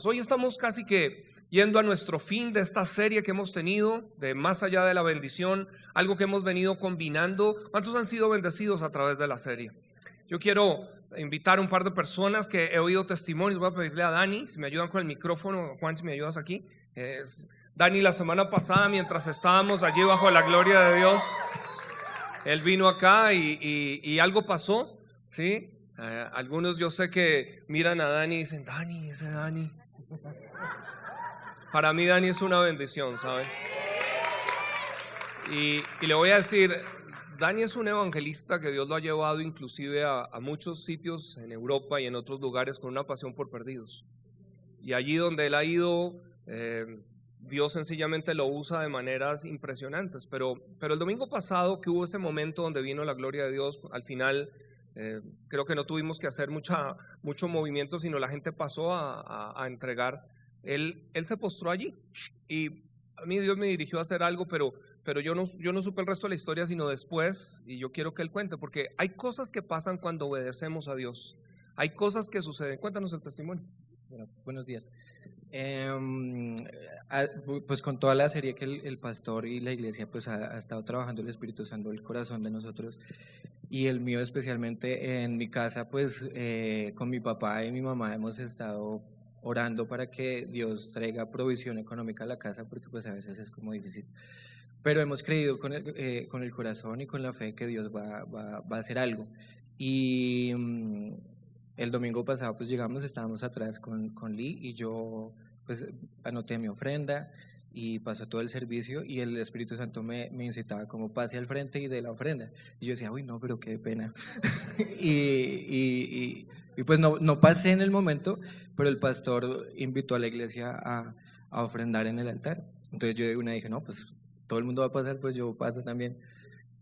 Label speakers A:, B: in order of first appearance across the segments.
A: Hoy estamos casi que yendo a nuestro fin de esta serie que hemos tenido, de Más allá de la bendición, algo que hemos venido combinando. ¿Cuántos han sido bendecidos a través de la serie? Yo quiero invitar a un par de personas que he oído testimonios. Voy a pedirle a Dani, si me ayudan con el micrófono. Juan, si me ayudas aquí. Dani, la semana pasada, mientras estábamos allí bajo la gloria de Dios, él vino acá y algo pasó, ¿sí? Algunos yo sé que miran a Dani y dicen, Dani, ese Dani. Para mí Dani es una bendición, ¿sabe? Y le voy a decir, Dani es un evangelista que Dios lo ha llevado inclusive a muchos sitios en Europa y en otros lugares con una pasión por perdidos. Y allí donde él ha ido, Dios sencillamente lo usa de maneras impresionantes. Pero el domingo pasado que hubo ese momento donde vino la gloria de Dios, al final creo que no tuvimos que hacer mucho movimiento, sino la gente pasó a entregar. Él se postró allí y a mí Dios me dirigió a hacer algo, pero yo no supe el resto de la historia sino después, y yo quiero que él cuente, porque hay cosas que pasan cuando obedecemos a Dios, hay cosas que suceden. Cuéntanos el testimonio.
B: Bueno, buenos días. Pues con toda la serie que el pastor y la iglesia pues ha estado trabajando el Espíritu Santo, el corazón de nosotros, y el mío especialmente en mi casa, pues con mi papá y mi mamá hemos estado orando para que Dios traiga provisión económica a la casa, porque pues a veces es como difícil. Pero hemos creído con el corazón y con la fe que Dios va a hacer algo. Y el domingo pasado pues llegamos, estábamos atrás con Lee y yo pues anoté mi ofrenda y pasó todo el servicio y el Espíritu Santo me incitaba como pase al frente y de la ofrenda. Y yo decía, uy no, pero qué pena. y pues no pasé en el momento, pero el pastor invitó a la iglesia a ofrendar en el altar. Entonces yo de una dije, no, pues todo el mundo va a pasar, pues yo paso también.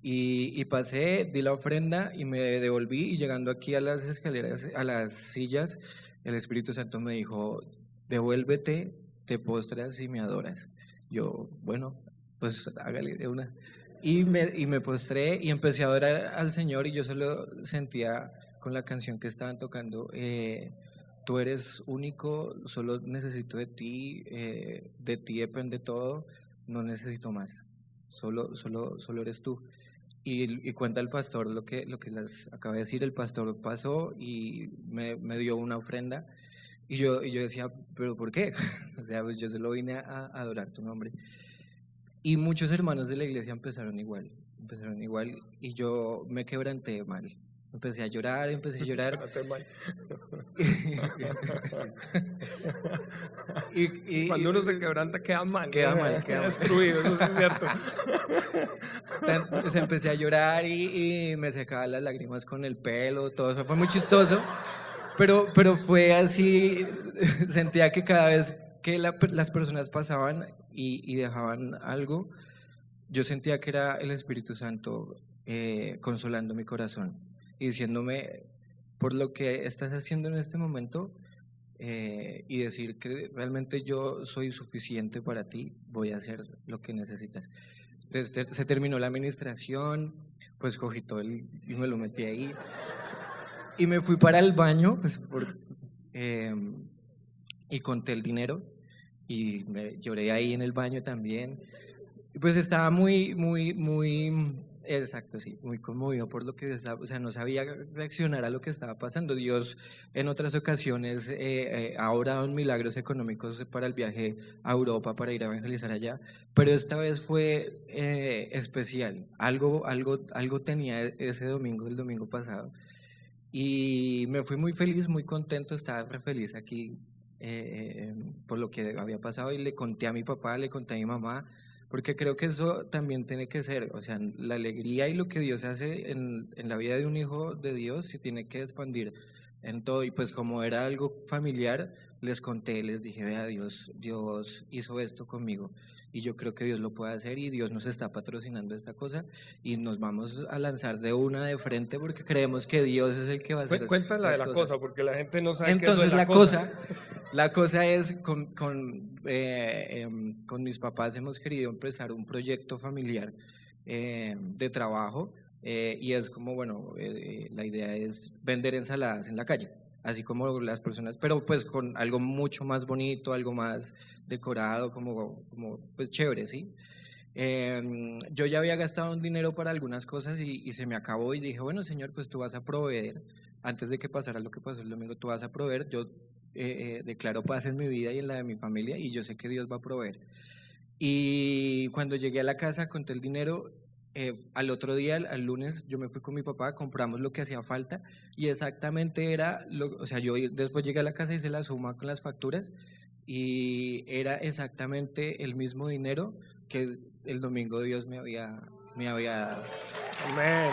B: Y pasé, di la ofrenda y me devolví, y llegando aquí a las escaleras, a las sillas, el Espíritu Santo me dijo, devuélvete, te postras y me adoras. Yo, bueno, pues hágale de una. Y me postré y empecé a adorar al Señor, y yo solo sentía con la canción que estaban tocando, tú eres único, solo necesito de ti depende todo, no necesito más, solo eres tú. Y cuenta el pastor lo que les acaba de decir. El pastor pasó y me dio una ofrenda, y yo decía, ¿pero por qué? O sea, pues yo solo vine a adorar tu nombre. Y muchos hermanos de la iglesia empezaron igual, y yo me quebranté mal. Empecé a llorar.
A: Cuando uno se quebranta queda mal.
B: Queda
A: destruido, eso es cierto.
B: Entonces empecé a llorar y me secaba las lágrimas con el pelo, todo eso fue muy chistoso, pero fue así. Sentía que cada vez que las personas pasaban y dejaban algo, yo sentía que era el Espíritu Santo consolando mi corazón y diciéndome, por lo que estás haciendo en este momento, y decir que realmente yo soy suficiente para ti, voy a hacer lo que necesitas. Entonces se terminó la administración, pues cogí todo y me lo metí ahí y me fui para el baño, pues y conté el dinero y lloré ahí en el baño también. Y pues estaba muy exacto, sí, muy conmovido por lo que estaba, o sea, no sabía reaccionar a lo que estaba pasando. Dios en otras ocasiones ha orado en milagros económicos para el viaje a Europa, para ir a evangelizar allá, pero esta vez fue especial. Algo tenía ese domingo, el domingo pasado, y me fui muy feliz, muy contento, estaba re feliz aquí por lo que había pasado, y le conté a mi papá, le conté a mi mamá, porque creo que eso también tiene que ser, o sea, la alegría y lo que Dios hace en la vida de un hijo de Dios se tiene que expandir en todo. Y pues como era algo familiar, les conté, les dije, vea, Dios hizo esto conmigo y yo creo que Dios lo puede hacer, y Dios nos está patrocinando esta cosa y nos vamos a lanzar de una de frente porque creemos que Dios es el que va a hacer.
A: Cuéntala de la
B: cosas.
A: cosa, porque la gente no sabe.
B: Entonces
A: qué es
B: la cosa es con mis papás hemos querido empezar un proyecto familiar de trabajo, y es como, bueno, la idea es vender ensaladas en la calle. así como las personas, pero pues con algo mucho más bonito, algo más decorado, como pues chévere, ¿sí? Yo ya había gastado un dinero para algunas cosas y se me acabó y dije, bueno, Señor, pues tú vas a proveer, antes de que pasara lo que pasó el domingo, tú vas a proveer, yo declaro paz en mi vida y en la de mi familia y yo sé que Dios va a proveer. Y cuando llegué a la casa conté el dinero, al otro día, al lunes, yo me fui con mi papá, compramos lo que hacía falta y exactamente era, o sea, yo después llegué a la casa y hice la suma con las facturas y era exactamente el mismo dinero que el domingo Dios me había dado.
A: Amén.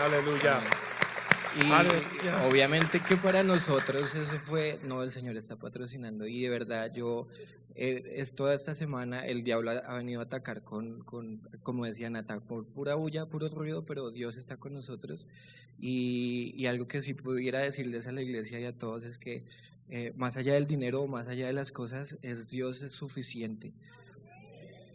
A: Aleluya.
B: Y
A: Aleluya.
B: obviamente que para nosotros eso fue, no, el Señor está patrocinando y de verdad es toda esta semana el diablo ha venido a atacar como decía Nata, por pura bulla, puro ruido, pero Dios está con nosotros y algo que sí pudiera decirles a la iglesia y a todos es que más allá del dinero, más allá de las cosas, Dios es suficiente.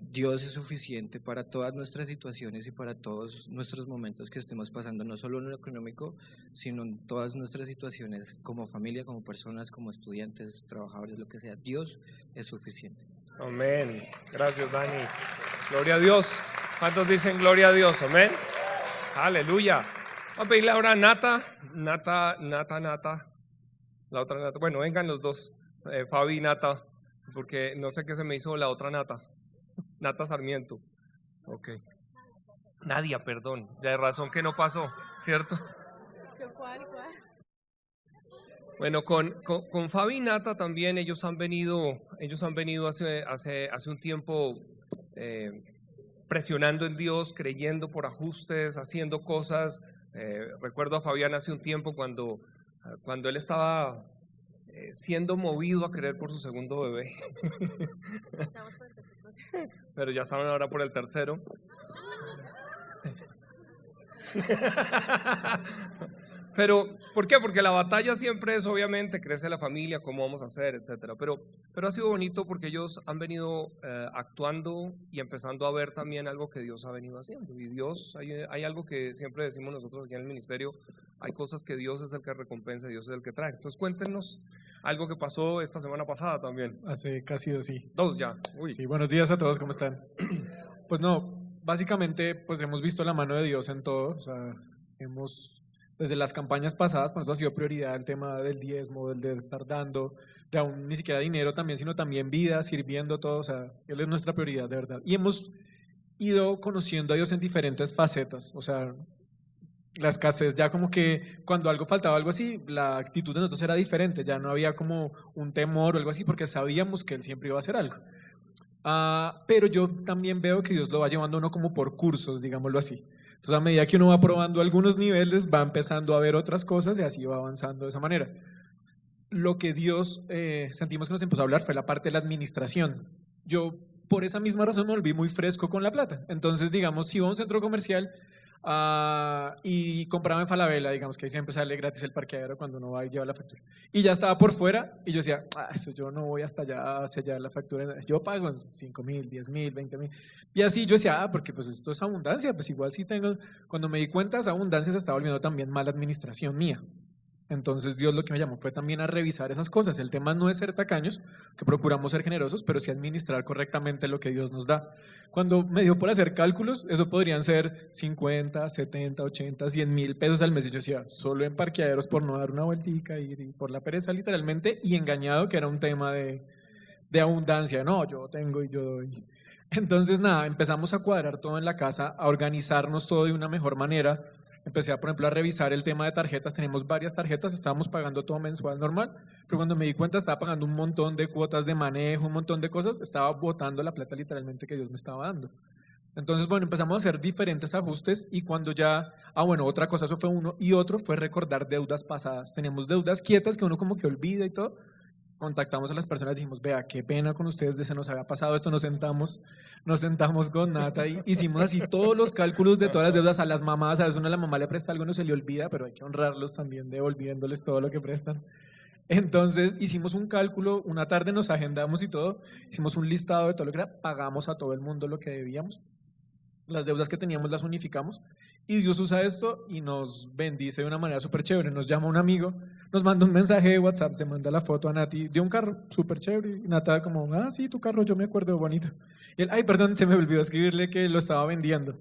B: Dios es suficiente para todas nuestras situaciones y para todos nuestros momentos que estemos pasando, no solo en lo económico, sino en todas nuestras situaciones como familia, como personas, como estudiantes, trabajadores, lo que sea. Dios es suficiente.
A: Amén. Gracias, Dani. Gloria a Dios. ¿Cuántos dicen gloria a Dios? Amén. Aleluya. Vamos a pedirle ahora a Nata. La otra Nata. Bueno, vengan los dos, Fabi y Nata, porque no sé qué se me hizo la otra Nata. Nata Sarmiento. Ok. Nadia, perdón. Ya de razón que no pasó, ¿cierto?
C: ¿Cuál?
A: Bueno, con Fabi y Nata también ellos han venido hace un tiempo presionando en Dios, creyendo por ajustes, haciendo cosas. Recuerdo a Fabián hace un tiempo cuando él estaba siendo movido a querer por su segundo bebé. Pero ya estaban ahora por el tercero. Pero, ¿por qué? Porque la batalla siempre es, obviamente, crece la familia, cómo vamos a hacer, etcétera. Pero ha sido bonito porque ellos han venido actuando y empezando a ver también algo que Dios ha venido haciendo. Y Dios, hay algo que siempre decimos nosotros aquí en el ministerio, hay cosas que Dios es el que recompensa, Dios es el que trae. Entonces, cuéntenos algo que pasó esta semana pasada también.
D: Hace casi 2, sí.
A: 2 ya. Uy.
D: Sí, buenos días a todos, ¿cómo están? Pues no, básicamente pues hemos visto la mano de Dios en todo, o sea, desde las campañas pasadas, por eso ha sido prioridad el tema del diezmo, del de estar dando, de aún ni siquiera dinero también, sino también vida, sirviendo todo, o sea, Él es nuestra prioridad de verdad. Y hemos ido conociendo a Dios en diferentes facetas, o sea, la escasez ya como que cuando algo faltaba, algo así, la actitud de nosotros era diferente, ya no había como un temor o algo así, porque sabíamos que Él siempre iba a hacer algo. Pero yo también veo que Dios lo va llevando a uno como por cursos, digámoslo así. Entonces a medida que uno va probando algunos niveles, va empezando a ver otras cosas y así va avanzando de esa manera. Lo que Dios sentimos que nos empezó a hablar fue la parte de la administración. Yo por esa misma razón me volví muy fresco con la plata. Entonces digamos, si iba a un centro comercial y compraba en Falabella, digamos que ahí siempre sale gratis el parqueadero cuando uno va y lleva la factura. Y ya estaba por fuera y yo decía, eso yo no voy hasta allá a sellar la factura, yo pago 5.000, 10.000, 20.000. Y así yo decía, porque pues esto es abundancia, pues igual sí tengo. Cuando me di cuenta, esa abundancia se estaba volviendo también mala administración mía. Entonces Dios lo que me llamó fue también a revisar esas cosas. El tema no es ser tacaños, que procuramos ser generosos, pero sí administrar correctamente lo que Dios nos da. Cuando me dio por hacer cálculos, eso podrían ser 50, 70, 80, 100.000 pesos al mes. Y yo decía, solo en parqueaderos por no dar una vueltica y por la pereza literalmente, y engañado que era un tema de abundancia. No, yo tengo y yo doy. Entonces nada, empezamos a cuadrar todo en la casa, a organizarnos todo de una mejor manera. Empecé, por ejemplo, a revisar el tema de tarjetas. Tenemos varias tarjetas, estábamos pagando todo mensual normal, pero cuando me di cuenta estaba pagando un montón de cuotas de manejo, un montón de cosas, estaba botando la plata literalmente que Dios me estaba dando. Entonces, bueno, empezamos a hacer diferentes ajustes y cuando ya, bueno, otra cosa, eso fue uno, y otro fue recordar deudas pasadas. Tenemos deudas quietas que uno como que olvida y todo. Contactamos a las personas y dijimos, vea, qué pena con ustedes, se nos había pasado esto, nos sentamos con Nata y hicimos así todos los cálculos de todas las deudas a las mamás. A veces uno a la mamá le presta algo, no se le olvida, pero hay que honrarlos también devolviéndoles todo lo que prestan. Entonces hicimos un cálculo, una tarde nos agendamos y todo, hicimos un listado de todo lo que era, pagamos a todo el mundo lo que debíamos. las deudas que teníamos las unificamos y Dios usa esto y nos bendice de una manera súper chévere. Nos llama un amigo, nos manda un mensaje de WhatsApp, se manda la foto a Nati de un carro súper chévere y Nata como, sí, tu carro, yo me acuerdo, bonito. Y él, perdón, se me olvidó escribirle que lo estaba vendiendo.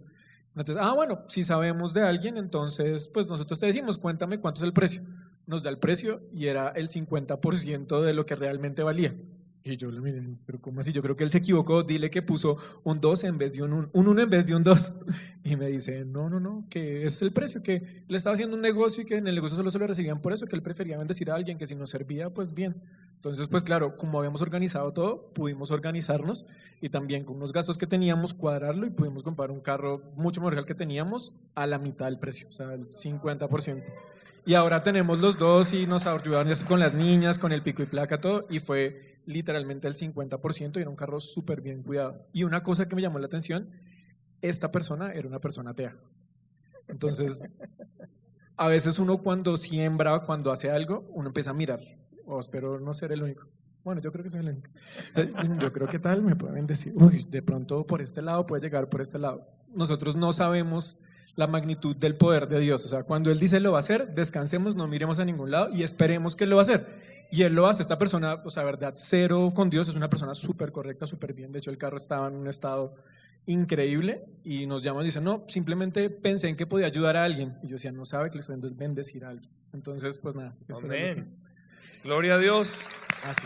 D: Entonces, bueno, si sabemos de alguien, entonces pues nosotros te decimos, cuéntame cuánto es el precio. Nos da el precio y era el 50% de lo que realmente valía. Y yo le miré, pero ¿cómo así? Yo creo que él se equivocó, dile que puso un 2 en vez de un 1 en vez de un 2. Y me dice, no, que es el precio, que le estaba haciendo un negocio y que en el negocio solo se lo recibían por eso, que él prefería bendecir a alguien, que si nos servía, pues bien. Entonces, pues claro, como habíamos organizado todo, pudimos organizarnos y también con unos gastos que teníamos, cuadrarlo y pudimos comprar un carro mucho mejor que el que teníamos a la mitad del precio, o sea, el 50%. Y ahora tenemos los dos y nos ayudan con las niñas, con el pico y placa, todo, y fue literalmente el 50% y era un carro súper bien cuidado. Y una cosa que me llamó la atención, esta persona era una persona atea. Entonces, a veces uno cuando siembra, cuando hace algo, uno empieza a mirar. Espero no ser el único. Bueno, yo creo que soy el único. Yo creo que tal me pueden decir, de pronto por este lado puede llegar por este lado. Nosotros no sabemos la magnitud del poder de Dios. O sea, cuando Él dice lo va a hacer, descansemos, no miremos a ningún lado y esperemos que Él lo va a hacer. Y Él lo hace. Esta persona, o sea, verdad, cero con Dios, es una persona súper correcta, súper bien. De hecho, el carro estaba en un estado increíble y nos llaman y dicen, no, simplemente pensé en que podía ayudar a alguien. Y yo decía, no sabe que le está haciendo es bendecir a alguien. Entonces, pues nada.
A: Amén. Gloria a Dios.
D: Así.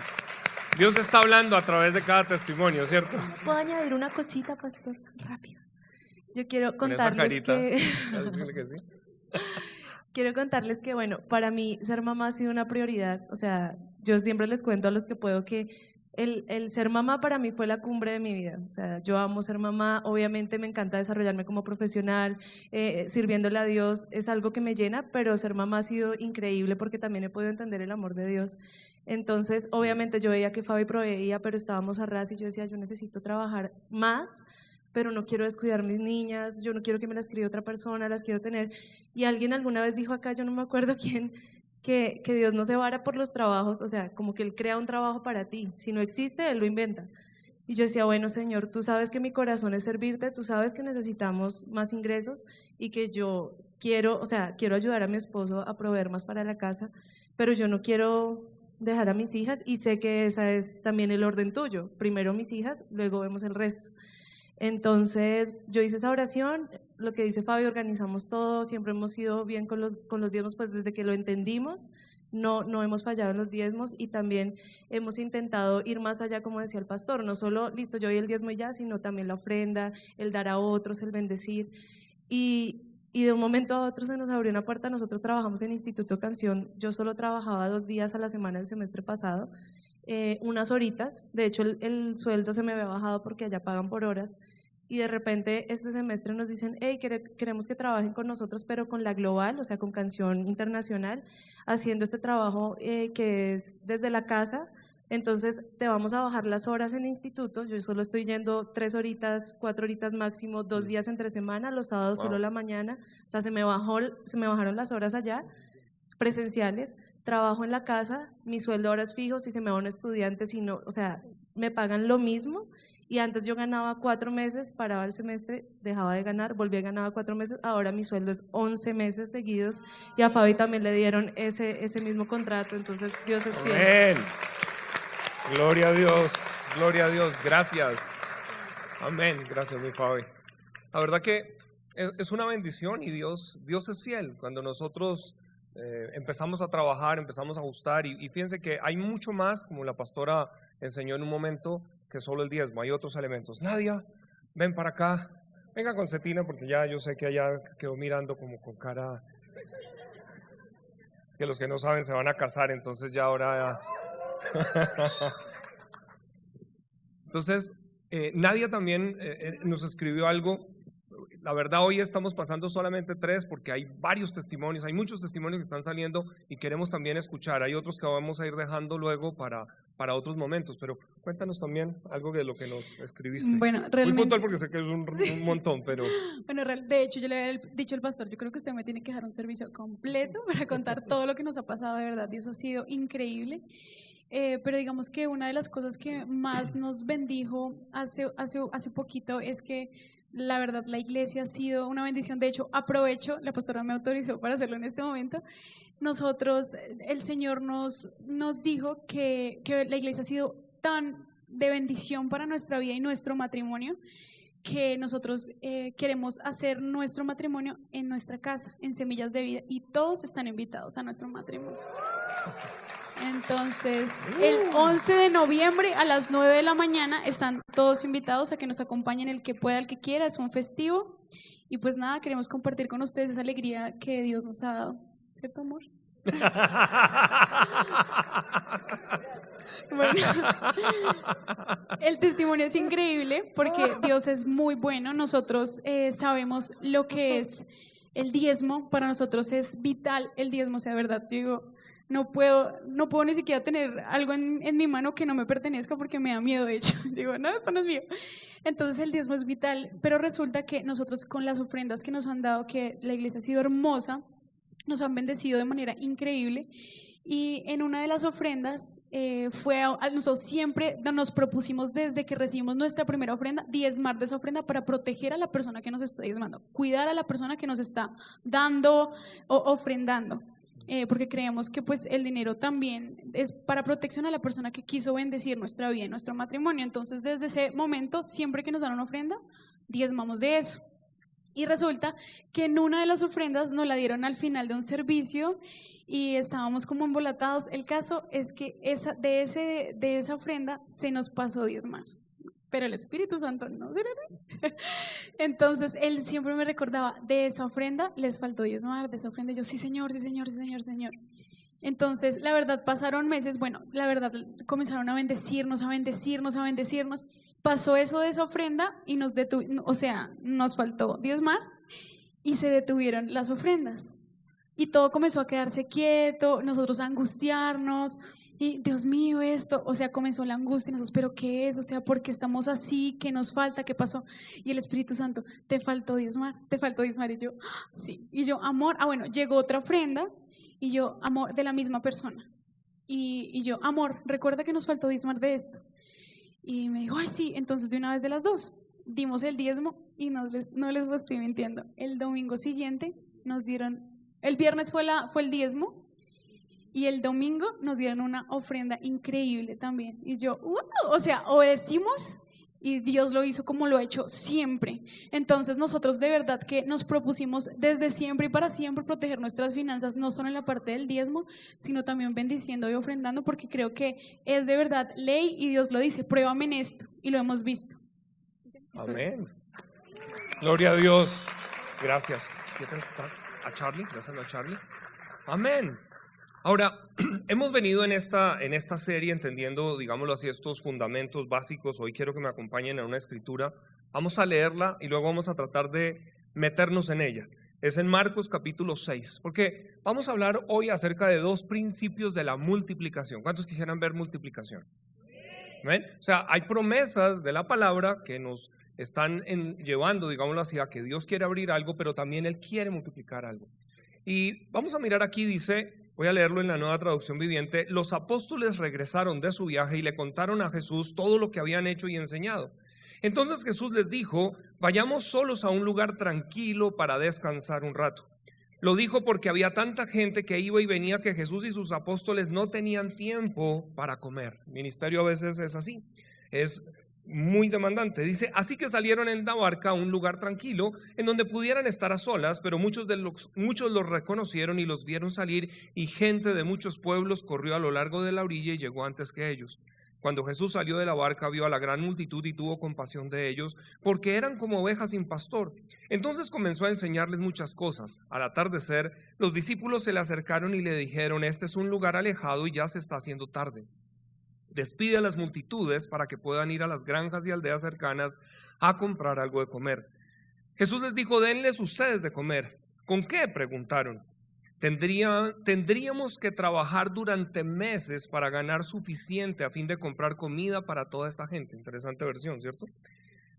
A: Dios está hablando a través de cada testimonio, ¿cierto?
C: ¿Puedo añadir una cosita, pastor? Rápido. Yo quiero
A: Con esa
C: contarles
A: carita.
C: que... Quiero contarles que, bueno, para mí ser mamá ha sido una prioridad. O sea, yo siempre les cuento a los que puedo que el ser mamá para mí fue la cumbre de mi vida. O sea, yo amo ser mamá, obviamente me encanta desarrollarme como profesional, sirviéndole a Dios es algo que me llena, pero ser mamá ha sido increíble porque también he podido entender el amor de Dios. Entonces, obviamente yo veía que Fabi proveía, pero estábamos a ras y yo decía, yo necesito trabajar más, pero no quiero descuidar mis niñas, yo no quiero que me las críe otra persona, las quiero tener. Y alguien alguna vez dijo acá, yo no me acuerdo quién, que Dios no se vara por los trabajos, o sea, como que Él crea un trabajo para ti, si no existe, Él lo inventa. Y yo decía, bueno, Señor, tú sabes que mi corazón es servirte, tú sabes que necesitamos más ingresos y que yo quiero, o sea, quiero ayudar a mi esposo a proveer más para la casa, pero yo no quiero dejar a mis hijas y sé que esa es también el orden tuyo, primero mis hijas, luego vemos el resto. Entonces yo hice esa oración, lo que dice Fabio, organizamos todo, siempre hemos ido bien con los diezmos, pues desde que lo entendimos, no hemos fallado en los diezmos y también hemos intentado ir más allá, como decía el pastor, no solo, listo, yo doy el diezmo y ya, sino también la ofrenda, el dar a otros, el bendecir. Y de un momento a otro se nos abrió una puerta, nosotros trabajamos en Instituto Canción, yo solo trabajaba 2 días a la semana el semestre pasado, unas horitas, de hecho el sueldo se me había bajado porque allá pagan por horas y de repente este semestre nos dicen, hey, queremos que trabajen con nosotros pero con la global, o sea con Canción Internacional, haciendo este trabajo que es desde la casa, entonces te vamos a bajar las horas en el instituto, yo solo estoy yendo 3 horitas, 4 horitas máximo, 2 días entre semana, los sábados solo la mañana, o sea se me bajaron las horas allá, presenciales, trabajo en la casa, mi sueldo ahora es fijo, si se me va un estudiante, si no, o sea, me pagan lo mismo y antes yo ganaba 4 meses, paraba el semestre, dejaba de ganar, volví a ganar 4 meses, ahora mi sueldo es 11 meses seguidos y a Fabi también le dieron ese mismo contrato, entonces Dios es fiel.
A: Amén. Gloria a Dios, gracias. Amén, gracias mi Fabi. La verdad que es una bendición y Dios es fiel cuando nosotros empezamos a trabajar, empezamos a ajustar y fíjense que hay mucho más, como la pastora enseñó en un momento, que solo el diezmo, hay otros elementos. Nadia, ven para acá, venga con Cetina porque ya yo sé que allá quedó mirando como con cara, es que los que no saben se van a casar, entonces ya ahora entonces Nadia también nos escribió algo. La verdad hoy estamos pasando solamente 3 porque hay varios testimonios, hay muchos testimonios que están saliendo y queremos también escuchar. Hay otros que vamos a ir dejando luego para otros momentos, pero cuéntanos también algo de lo que nos escribiste.
E: Bueno, realmente...
A: Muy puntual porque sé que es un montón, pero...
E: Bueno, de hecho yo le había dicho al pastor, yo creo que usted me tiene que dejar un servicio completo para contar todo lo que nos ha pasado, de verdad, Dios ha sido increíble. Pero digamos que una de las cosas que más nos bendijo hace poquito es que La verdad, la iglesia ha sido una bendición. De hecho, aprovecho, la pastora me autorizó para hacerlo en este momento. Nosotros, el Señor nos dijo que la iglesia ha sido tan de bendición para nuestra vida y nuestro matrimonio, que nosotros queremos hacer nuestro matrimonio en nuestra casa, en Semillas de Vida, y todos están invitados a nuestro matrimonio. Entonces, el 11 de noviembre a las 9 de la mañana están todos invitados a que nos acompañen, el que pueda, el que quiera. Es un festivo y pues nada, queremos compartir con ustedes esa alegría que Dios nos ha dado, ¿cierto, amor? Bueno, el testimonio es increíble porque Dios es muy bueno. Nosotros sabemos lo que es el diezmo. Para nosotros es vital el diezmo. O sea, de verdad, yo digo, no puedo ni siquiera tener algo en mi mano que no me pertenezca porque me da miedo, de hecho. Digo, no, esto no es mío. Entonces el diezmo es vital, pero resulta que nosotros con las ofrendas que nos han dado, que la iglesia ha sido hermosa, nos han bendecido de manera increíble. Y en una de las ofrendas nosotros siempre nos propusimos, desde que recibimos nuestra primera ofrenda, diezmar de esa ofrenda para proteger a la persona que nos está diezmando, cuidar a la persona que nos está dando o ofrendando. Porque creemos que pues el dinero también es para protección a la persona que quiso bendecir nuestra vida y nuestro matrimonio. Entonces desde ese momento, siempre que nos dan una ofrenda, diezmamos de eso. Y resulta que en una de las ofrendas nos la dieron al final de un servicio y estábamos como embolatados. El caso es que de esa ofrenda se nos pasó diezmar, pero el Espíritu Santo no. Entonces él siempre me recordaba, de esa ofrenda les faltó diezmar, de esa ofrenda. Y yo, sí señor, sí señor, sí señor, señor. Entonces la verdad pasaron meses, bueno, la verdad comenzaron a bendecirnos, a bendecirnos, a bendecirnos. Pasó eso de esa ofrenda y nos faltó diezmar y se detuvieron las ofrendas. Y todo comenzó a quedarse quieto, nosotros a angustiarnos, y Dios mío, esto, o sea, comenzó la angustia y nosotros, ¿pero qué es? O sea, ¿por qué estamos así? ¿Qué nos falta? ¿Qué pasó? Y el Espíritu Santo, te faltó diezmar, y yo, sí, y yo, amor, bueno, llegó otra ofrenda, y yo, amor, de la misma persona, y yo, amor, recuerda que nos faltó diezmar de esto, y me dijo, ay sí, entonces de una vez de las dos, dimos el diezmo, y no les estoy mintiendo, el domingo siguiente nos dieron, el viernes fue el diezmo, y el domingo nos dieron una ofrenda increíble también. Y yo, o sea, obedecimos y Dios lo hizo como lo ha hecho siempre. Entonces nosotros de verdad que nos propusimos desde siempre y para siempre proteger nuestras finanzas, no solo en la parte del diezmo, sino también bendiciendo y ofrendando, porque creo que es de verdad ley y Dios lo dice, pruébame en esto, y lo hemos visto.
A: Amén. Gloria a Dios. Gracias. A Charlie, gracias a Charlie. Amén. Ahora, hemos venido en esta serie entendiendo, digámoslo así, estos fundamentos básicos. Hoy quiero que me acompañen a una escritura. Vamos a leerla y luego vamos a tratar de meternos en ella. Es en Marcos capítulo 6, porque vamos a hablar hoy acerca de dos principios de la multiplicación. ¿Cuántos quisieran ver multiplicación? ¿Ven? O sea, hay promesas de la palabra que nos están llevando, digámoslo así, a que Dios quiere abrir algo, pero también Él quiere multiplicar algo. Y vamos a mirar aquí, dice, voy a leerlo en la Nueva Traducción Viviente: los apóstoles regresaron de su viaje y le contaron a Jesús todo lo que habían hecho y enseñado. Entonces Jesús les dijo, vayamos solos a un lugar tranquilo para descansar un rato. Lo dijo porque había tanta gente que iba y venía que Jesús y sus apóstoles no tenían tiempo para comer. El ministerio a veces es así, es muy demandante. Dice, así que salieron en la barca a un lugar tranquilo en donde pudieran estar a solas, pero muchos los reconocieron y los vieron salir, y gente de muchos pueblos corrió a lo largo de la orilla y llegó antes que ellos. Cuando Jesús salió de la barca, vio a la gran multitud y tuvo compasión de ellos, porque eran como ovejas sin pastor. Entonces comenzó a enseñarles muchas cosas. Al atardecer, los discípulos se le acercaron y le dijeron, este es un lugar alejado y ya se está haciendo tarde. Despide a las multitudes para que puedan ir a las granjas y aldeas cercanas a comprar algo de comer. Jesús les dijo, denles ustedes de comer. ¿Con qué?, preguntaron. Tendríamos que trabajar durante meses para ganar suficiente a fin de comprar comida para toda esta gente. Interesante versión, ¿cierto?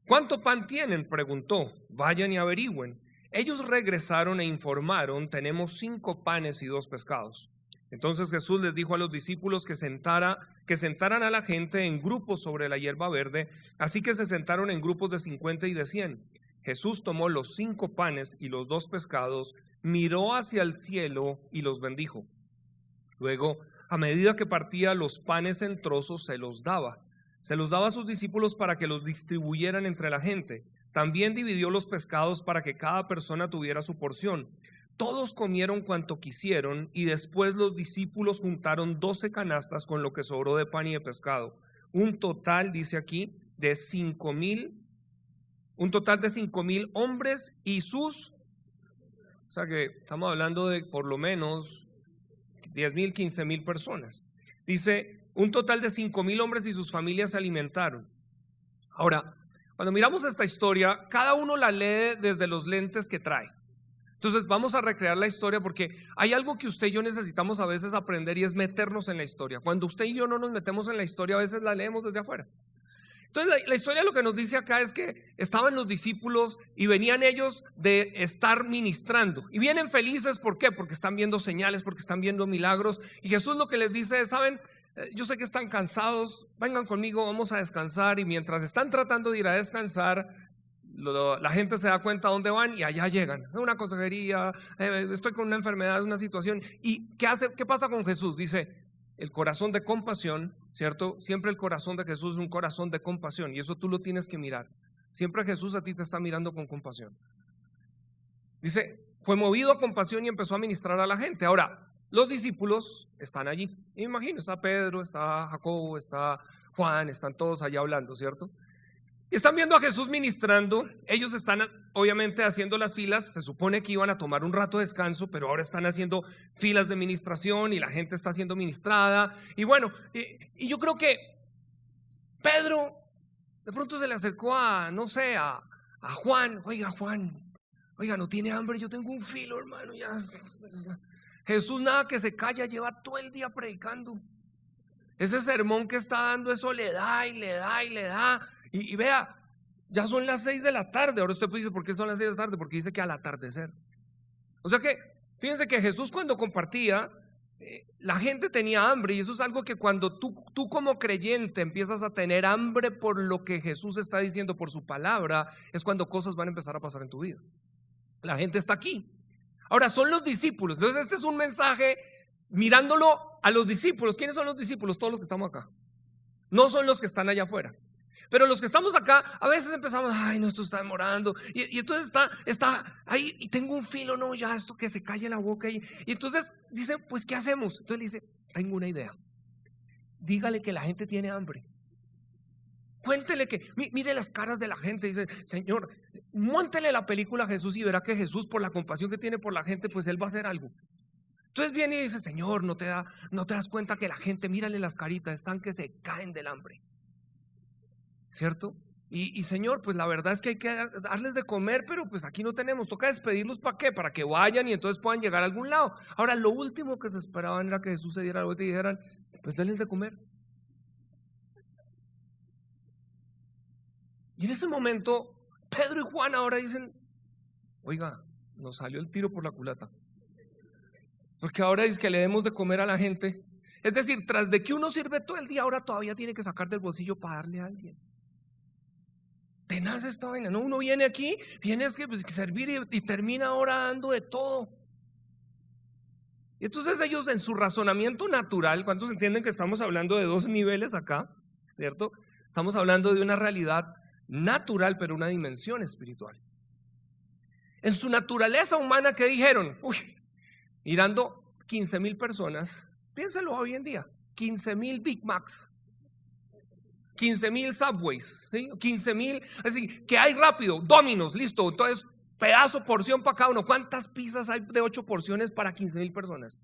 A: ¿Cuánto pan tienen?, preguntó. Vayan y averigüen. Ellos regresaron e informaron, tenemos 5 panes y 2 pescados. Entonces Jesús les dijo a los discípulos que sentaran a la gente en grupos sobre la hierba verde, así que se sentaron en grupos de 50 y de 100. Jesús tomó los 5 panes y los 2 pescados, miró hacia el cielo y los bendijo. Luego, a medida que partía los panes en trozos, se los daba a sus discípulos para que los distribuyeran entre la gente. También dividió los pescados para que cada persona tuviera su porción. Todos comieron cuanto quisieron y después los discípulos juntaron 12 canastas con lo que sobró de pan y de pescado. Un total, dice aquí, de 5,000 hombres y sus, o sea que estamos hablando de por lo menos 10,000, 15,000 personas. Dice, un total de 5,000 hombres y sus familias se alimentaron. Ahora, cuando miramos esta historia, cada uno la lee desde los lentes que trae. Entonces vamos a recrear la historia porque hay algo que usted y yo necesitamos a veces aprender y es meternos en la historia. Cuando usted y yo no nos metemos en la historia, a veces la leemos desde afuera. Entonces la historia lo que nos dice acá es que estaban los discípulos y venían ellos de estar ministrando. Y vienen felices, ¿por qué? Porque están viendo señales, porque están viendo milagros. Y Jesús lo que les dice es, ¿saben? Yo sé que están cansados, vengan conmigo, vamos a descansar. Y mientras están tratando de ir a descansar, la gente se da cuenta a dónde van y allá llegan. Una consejería, estoy con una enfermedad, una situación. ¿Y qué pasa con Jesús? Dice, el corazón de compasión, ¿cierto? Siempre el corazón de Jesús es un corazón de compasión y eso tú lo tienes que mirar. Siempre Jesús a ti te está mirando con compasión. Dice, fue movido a compasión y empezó a ministrar a la gente. Ahora, los discípulos están allí. Me imagino, está Pedro, está Jacobo, está Juan, están todos allá hablando, ¿cierto? Y están viendo a Jesús ministrando. Ellos están obviamente haciendo las filas. Se supone que iban a tomar un rato de descanso, pero ahora están haciendo filas de ministración y la gente está siendo ministrada. Y bueno, y yo creo que Pedro de pronto se le acercó a Juan. Oiga, Juan, no tiene hambre, yo tengo un filo, hermano. Ya. Jesús nada que se calla, lleva todo el día predicando. Ese sermón que está dando, eso le da y le da y le da. Y vea, ya son las 6 de la tarde. Ahora usted dice, ¿por qué son las 6 de la tarde? Porque dice que al atardecer. O sea que, fíjense que Jesús cuando compartía, la gente tenía hambre. Y eso es algo que cuando tú como creyente empiezas a tener hambre por lo que Jesús está diciendo, por su palabra, es cuando cosas van a empezar a pasar en tu vida. La gente está aquí. Ahora, son los discípulos. Entonces este es un mensaje mirándolo a los discípulos. ¿Quiénes son los discípulos? Todos los que estamos acá. No son los que están allá afuera. Pero los que estamos acá, a veces empezamos, ay, no, esto está demorando. Y entonces está ahí, y tengo un filo, no, ya esto que se calle la boca. Y entonces dice, pues, ¿qué hacemos? Entonces le dice, tengo una idea. Dígale que la gente tiene hambre. Cuéntele que, mire las caras de la gente. Dice, Señor, móntele la película a Jesús y verá que Jesús, por la compasión que tiene por la gente, pues Él va a hacer algo. Entonces viene y dice, Señor, no te das cuenta que la gente, mírale las caritas, están que se caen del hambre. ¿Cierto? Y Señor, pues la verdad es que hay que darles de comer, pero pues aquí no tenemos, toca despedirlos. ¿Para qué? Para que vayan y entonces puedan llegar a algún lado. Ahora, lo último que se esperaban era que Jesús se diera algo y dijeran, pues denles de comer. Y en ese momento, Pedro y Juan ahora dicen, oiga, nos salió el tiro por la culata. Porque ahora dice que le demos de comer a la gente. Es decir, tras de que uno sirve todo el día, ahora todavía tiene que sacar del bolsillo para darle a alguien. Tenaz esta vaina, ¿no? Uno viene aquí, viene a servir y termina ahora dando de todo. Y entonces ellos en su razonamiento natural, ¿cuántos entienden que estamos hablando de 2 niveles acá? ¿Cierto? Estamos hablando de una realidad natural, pero una dimensión espiritual. En su naturaleza humana, ¿qué dijeron? Mirando 15,000 personas, piénsalo hoy en día, 15,000 Big Macs. 15,000 Subways, ¿sí? 15,000, así que hay rápido, Domino's, listo, entonces pedazo, porción para cada uno. ¿Cuántas pizzas hay de 8 porciones para 15,000 personas?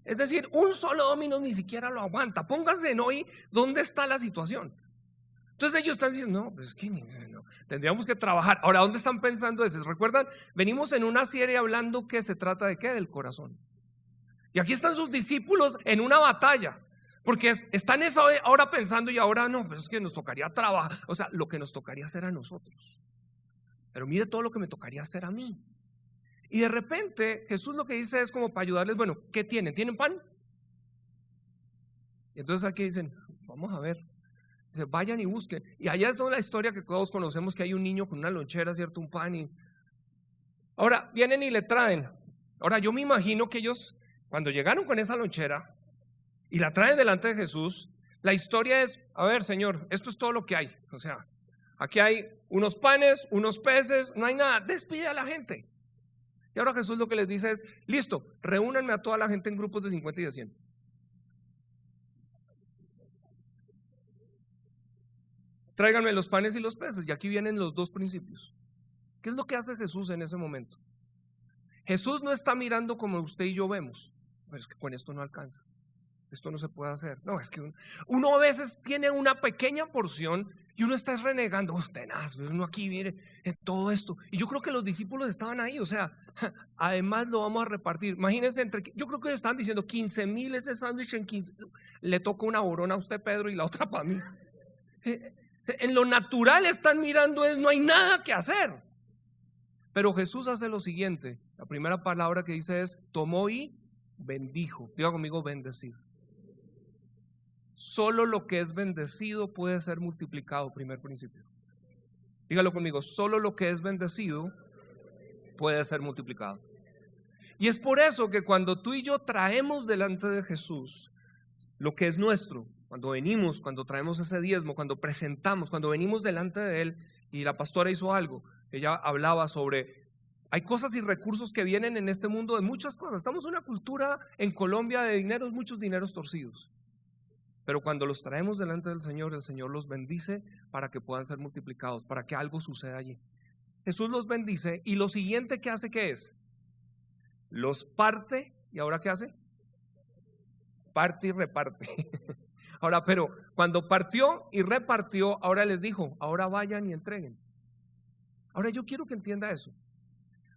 A: Es decir, un solo Domino's ni siquiera lo aguanta. Pónganse en hoy dónde está la situación. Entonces ellos están diciendo, no, pues es que no, tendríamos que trabajar. Ahora, ¿dónde están pensando eso? ¿Recuerdan? Venimos en una serie hablando que se trata de ¿qué? Del corazón. Y aquí están sus discípulos en una batalla. Porque están ahora pensando y ahora no, pero es que nos tocaría trabajar, o sea, lo que nos tocaría hacer a nosotros. Pero mire todo lo que me tocaría hacer a mí. Y de repente Jesús lo que dice es como para ayudarles, bueno, ¿qué tienen? ¿Tienen pan? Y entonces aquí dicen, vamos a ver, Dice, vayan y busquen. Y allá es la historia que todos conocemos, que hay un niño con una lonchera, ¿cierto? Un pan. Ahora, vienen y le traen. Ahora, yo me imagino que ellos, cuando llegaron con esa lonchera y la traen delante de Jesús, la historia es, a ver, Señor, esto es todo lo que hay. O sea, aquí hay unos panes, unos peces, no hay nada, despide a la gente. Y ahora Jesús lo que les dice es, listo, reúnanme a toda la gente en grupos de 50 y de 100. Tráiganme los panes y los peces. Y aquí vienen los dos principios. ¿Qué es lo que hace Jesús en ese momento? Jesús no está mirando como usted y yo vemos. Pero es que con esto no alcanza. Esto no se puede hacer. No, es que uno a veces tiene una pequeña porción y uno está renegando. Tenaz, uno aquí viene en todo esto. Y yo creo que los discípulos estaban ahí. O sea, además lo vamos a repartir. Imagínense, yo creo que ellos estaban diciendo 15,000 ese sándwich en 15. Le toca una borona a usted, Pedro, y la otra para mí. En lo natural están mirando no hay nada que hacer. Pero Jesús hace lo siguiente. La primera palabra que dice es, tomó y bendijo. Diga conmigo, bendecir. Solo lo que es bendecido puede ser multiplicado, primer principio. Dígalo conmigo, solo lo que es bendecido puede ser multiplicado. Y es por eso que cuando tú y yo traemos delante de Jesús lo que es nuestro, cuando venimos, cuando traemos ese diezmo, cuando presentamos, cuando venimos delante de Él, y la pastora hizo algo, ella hablaba sobre, hay cosas y recursos que vienen en este mundo de muchas cosas. Estamos en una cultura en Colombia de dineros, muchos dineros torcidos. Pero cuando los traemos delante del Señor, el Señor los bendice para que puedan ser multiplicados, para que algo suceda allí. Jesús los bendice y lo siguiente que hace, ¿qué es? Los parte, ¿y ahora qué hace? Parte y reparte. Ahora, pero cuando partió y repartió, ahora les dijo, ahora vayan y entreguen. Ahora yo quiero que entienda eso.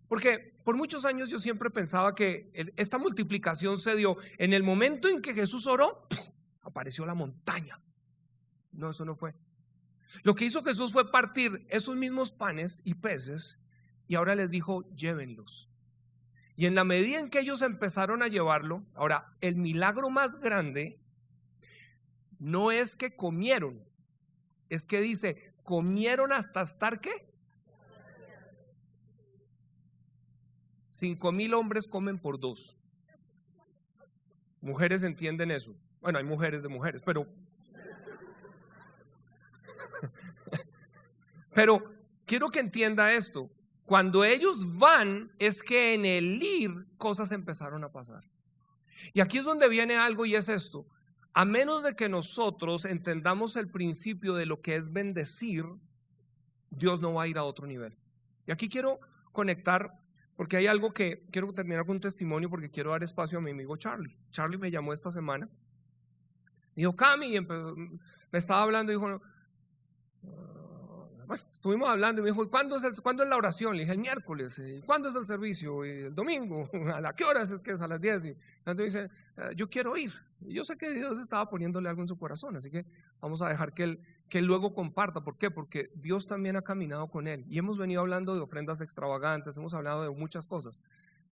A: Porque por muchos años yo siempre pensaba que esta multiplicación se dio en el momento en que Jesús oró, apareció la montaña. No, eso no fue. Lo que hizo Jesús fue partir esos mismos panes y peces y ahora les dijo, llévenlos. Y en la medida en que ellos empezaron a llevarlo, ahora el milagro más grande no es que comieron, es que dice, comieron hasta estar ¿qué? 5,000 hombres comen por 2. Mujeres entienden eso. Bueno, hay mujeres de mujeres, pero quiero que entienda esto. Cuando ellos van, es que en el ir cosas empezaron a pasar. Y aquí es donde viene algo y es esto. A menos de que nosotros entendamos el principio de lo que es bendecir, Dios no va a ir a otro nivel. Y aquí quiero conectar, porque hay algo que quiero terminar con un testimonio, porque quiero dar espacio a mi amigo Charlie. Charlie me llamó esta semana. Dijo, Cami, y me estaba hablando y dijo, bueno, estuvimos hablando y me dijo, ¿cuándo es la oración? Le dije, el miércoles. ¿Y cuándo es el servicio? Y el domingo. ¿A la qué horas es que es? A las 10. Y entonces dice, yo quiero ir. Y yo sé que Dios estaba poniéndole algo en su corazón, así que vamos a dejar que él luego comparta. ¿Por qué? Porque Dios también ha caminado con él. Y hemos venido hablando de ofrendas extravagantes, hemos hablado de muchas cosas.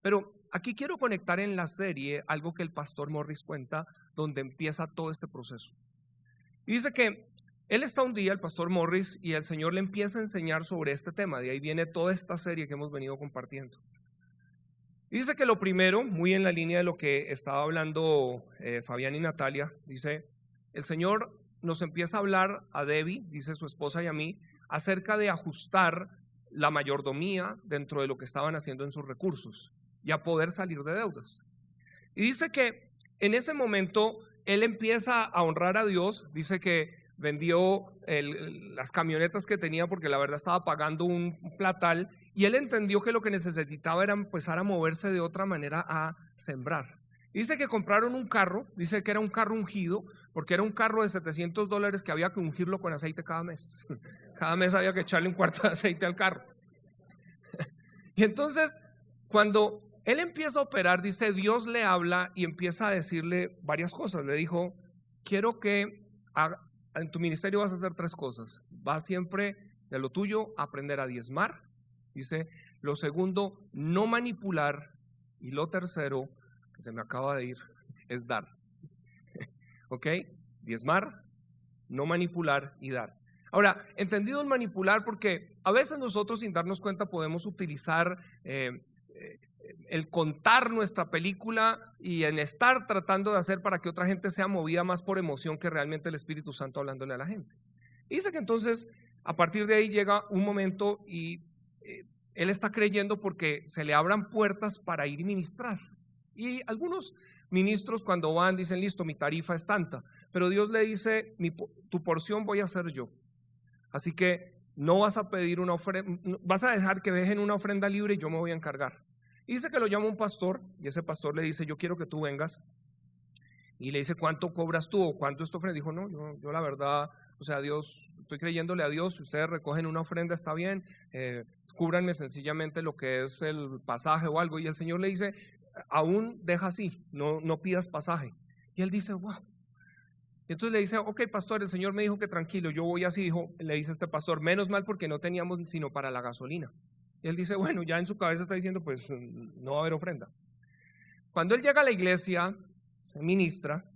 A: Pero aquí quiero conectar en la serie algo que el pastor Morris cuenta, donde empieza todo este proceso. Y dice que él está un día, el pastor Morris, y el Señor le empieza a enseñar sobre este tema. De ahí viene toda esta serie que hemos venido compartiendo. Y dice que lo primero, muy en la línea de lo que estaba hablando Fabián y Natalia, dice, el Señor nos empieza a hablar a Debbie, dice su esposa y a mí, acerca de ajustar la mayordomía dentro de lo que estaban haciendo en sus recursos y a poder salir de deudas. Y dice que en ese momento él empieza a honrar a Dios, dice que vendió las camionetas que tenía porque la verdad estaba pagando un platal y él entendió que lo que necesitaba era empezar a moverse de otra manera a sembrar. Y dice que compraron un carro, dice que era un carro ungido porque era un carro de $700 que había que ungirlo con aceite cada mes. Cada mes había que echarle un cuarto de aceite al carro. Y entonces cuando él empieza a operar, dice, Dios le habla y empieza a decirle varias cosas. Le dijo, quiero que en tu ministerio vas a hacer 3 cosas. Vas siempre de lo tuyo a aprender a diezmar. Dice, lo segundo, no manipular. Y lo tercero, que se me acaba de ir, es dar. ¿Ok? Diezmar, no manipular y dar. Ahora, entendido el manipular, porque a veces nosotros sin darnos cuenta podemos utilizar el contar nuestra película y en estar tratando de hacer para que otra gente sea movida más por emoción que realmente el Espíritu Santo hablándole a la gente. Dice que entonces a partir de ahí llega un momento y él está creyendo porque se le abran puertas para ir y ministrar. Y algunos ministros cuando van dicen, listo, mi tarifa es tanta, pero Dios le dice, tu porción voy a hacer yo. Así que no vas a pedir una ofrenda, vas a dejar que dejen una ofrenda libre y yo me voy a encargar. Y dice que lo llama un pastor y ese pastor le dice, yo quiero que tú vengas. Y le dice, ¿cuánto cobras tú o cuánto es tu ofrenda? Dijo, no, yo la verdad, o sea, Dios, estoy creyéndole a Dios, si ustedes recogen una ofrenda está bien, cúbranme sencillamente lo que es el pasaje o algo. Y el Señor le dice, aún deja así, no pidas pasaje. Y él dice, wow. Y entonces le dice, ok, pastor, el Señor me dijo que tranquilo, yo voy así. Le dice este pastor, menos mal porque no teníamos sino para la gasolina. Y él dice, bueno, ya en su cabeza está diciendo, pues no va a haber ofrenda. Cuando él llega a la iglesia, se ministra,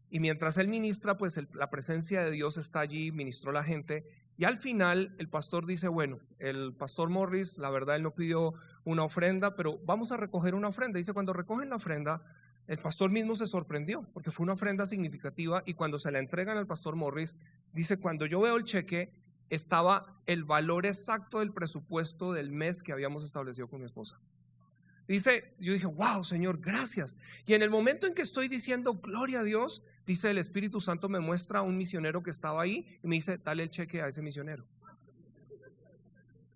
A: y mientras él ministra, pues la presencia de Dios está allí, ministró la gente, y al final el pastor dice, bueno, el pastor Morris, la verdad él no pidió una ofrenda, pero vamos a recoger una ofrenda. Dice, cuando recogen la ofrenda, el pastor mismo se sorprendió, porque fue una ofrenda significativa, y cuando se la entregan al pastor Morris, dice, cuando yo veo el cheque, estaba el valor exacto del presupuesto del mes que habíamos establecido con mi esposa. Dice, yo dije, wow, Señor, gracias. Y en el momento en que estoy diciendo, gloria a Dios, dice, el Espíritu Santo me muestra a un misionero que estaba ahí y me dice, dale el cheque a ese misionero.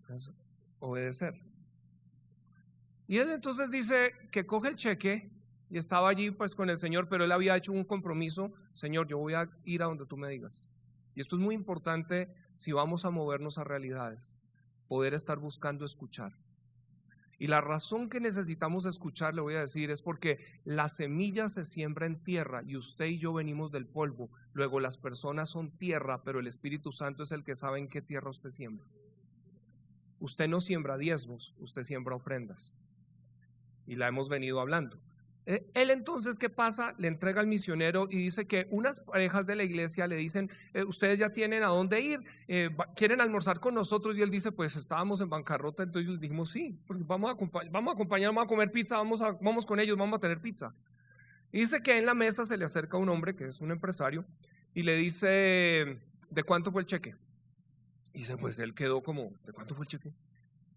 A: Entonces, obedecer. Y él entonces dice que coge el cheque y estaba allí pues con el Señor, pero él había hecho un compromiso, Señor, yo voy a ir a donde tú me digas. Y esto es muy importante si vamos a movernos a realidades, poder estar buscando escuchar. Y la razón que necesitamos escuchar, le voy a decir, es porque la semilla se siembra en tierra y usted y yo venimos del polvo. Luego las personas son tierra, pero el Espíritu Santo es el que sabe en qué tierra usted siembra. Usted no siembra diezmos, usted siembra ofrendas. Y la hemos venido hablando. Él entonces, ¿qué pasa? Le entrega al misionero y dice que unas parejas de la iglesia le dicen, ustedes ya tienen a dónde ir, quieren almorzar con nosotros, y él dice, pues estábamos en bancarrota, entonces les dijimos, sí, porque vamos a acompañar, vamos a comer pizza, vamos con ellos, vamos a tener pizza. Y dice que en la mesa se le acerca un hombre que es un empresario y le dice, ¿de cuánto fue el cheque? Y dice, pues él quedó como, ¿de cuánto fue el cheque?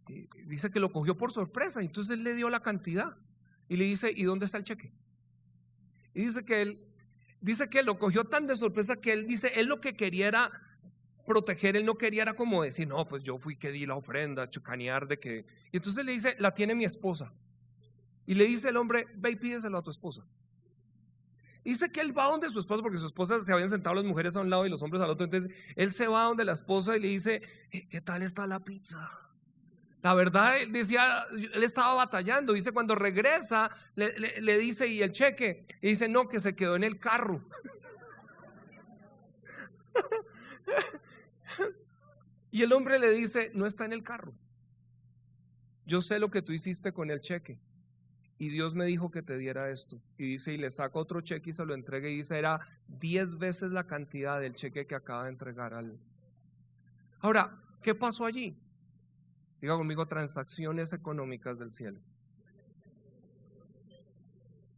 A: Y dice que lo cogió por sorpresa, y entonces él le dio la cantidad. Y le dice, ¿y dónde está el cheque? Y dice que él lo cogió tan de sorpresa que él dice, él lo que quería era proteger, él no quería era como decir, no, pues yo fui que di la ofrenda, chucanear de que... Y entonces le dice, la tiene mi esposa. Y le dice el hombre, ve y pídeselo a tu esposa. Y dice que él va donde su esposa, porque su esposa se habían sentado las mujeres a un lado y los hombres al otro, entonces él se va donde la esposa y le dice, ¿qué tal está la pizza? La verdad, él decía, él estaba batallando. Dice, cuando regresa, le dice, ¿y el cheque? Y dice, no, que se quedó en el carro. Y el hombre le dice, no está en el carro. Yo sé lo que tú hiciste con el cheque. Y Dios me dijo que te diera esto. Y dice, y le saca otro cheque y se lo entrega. Y dice, era 10 veces la cantidad del cheque que acaba de entregar al... Ahora, ¿qué pasó allí? Diga conmigo, transacciones económicas del cielo.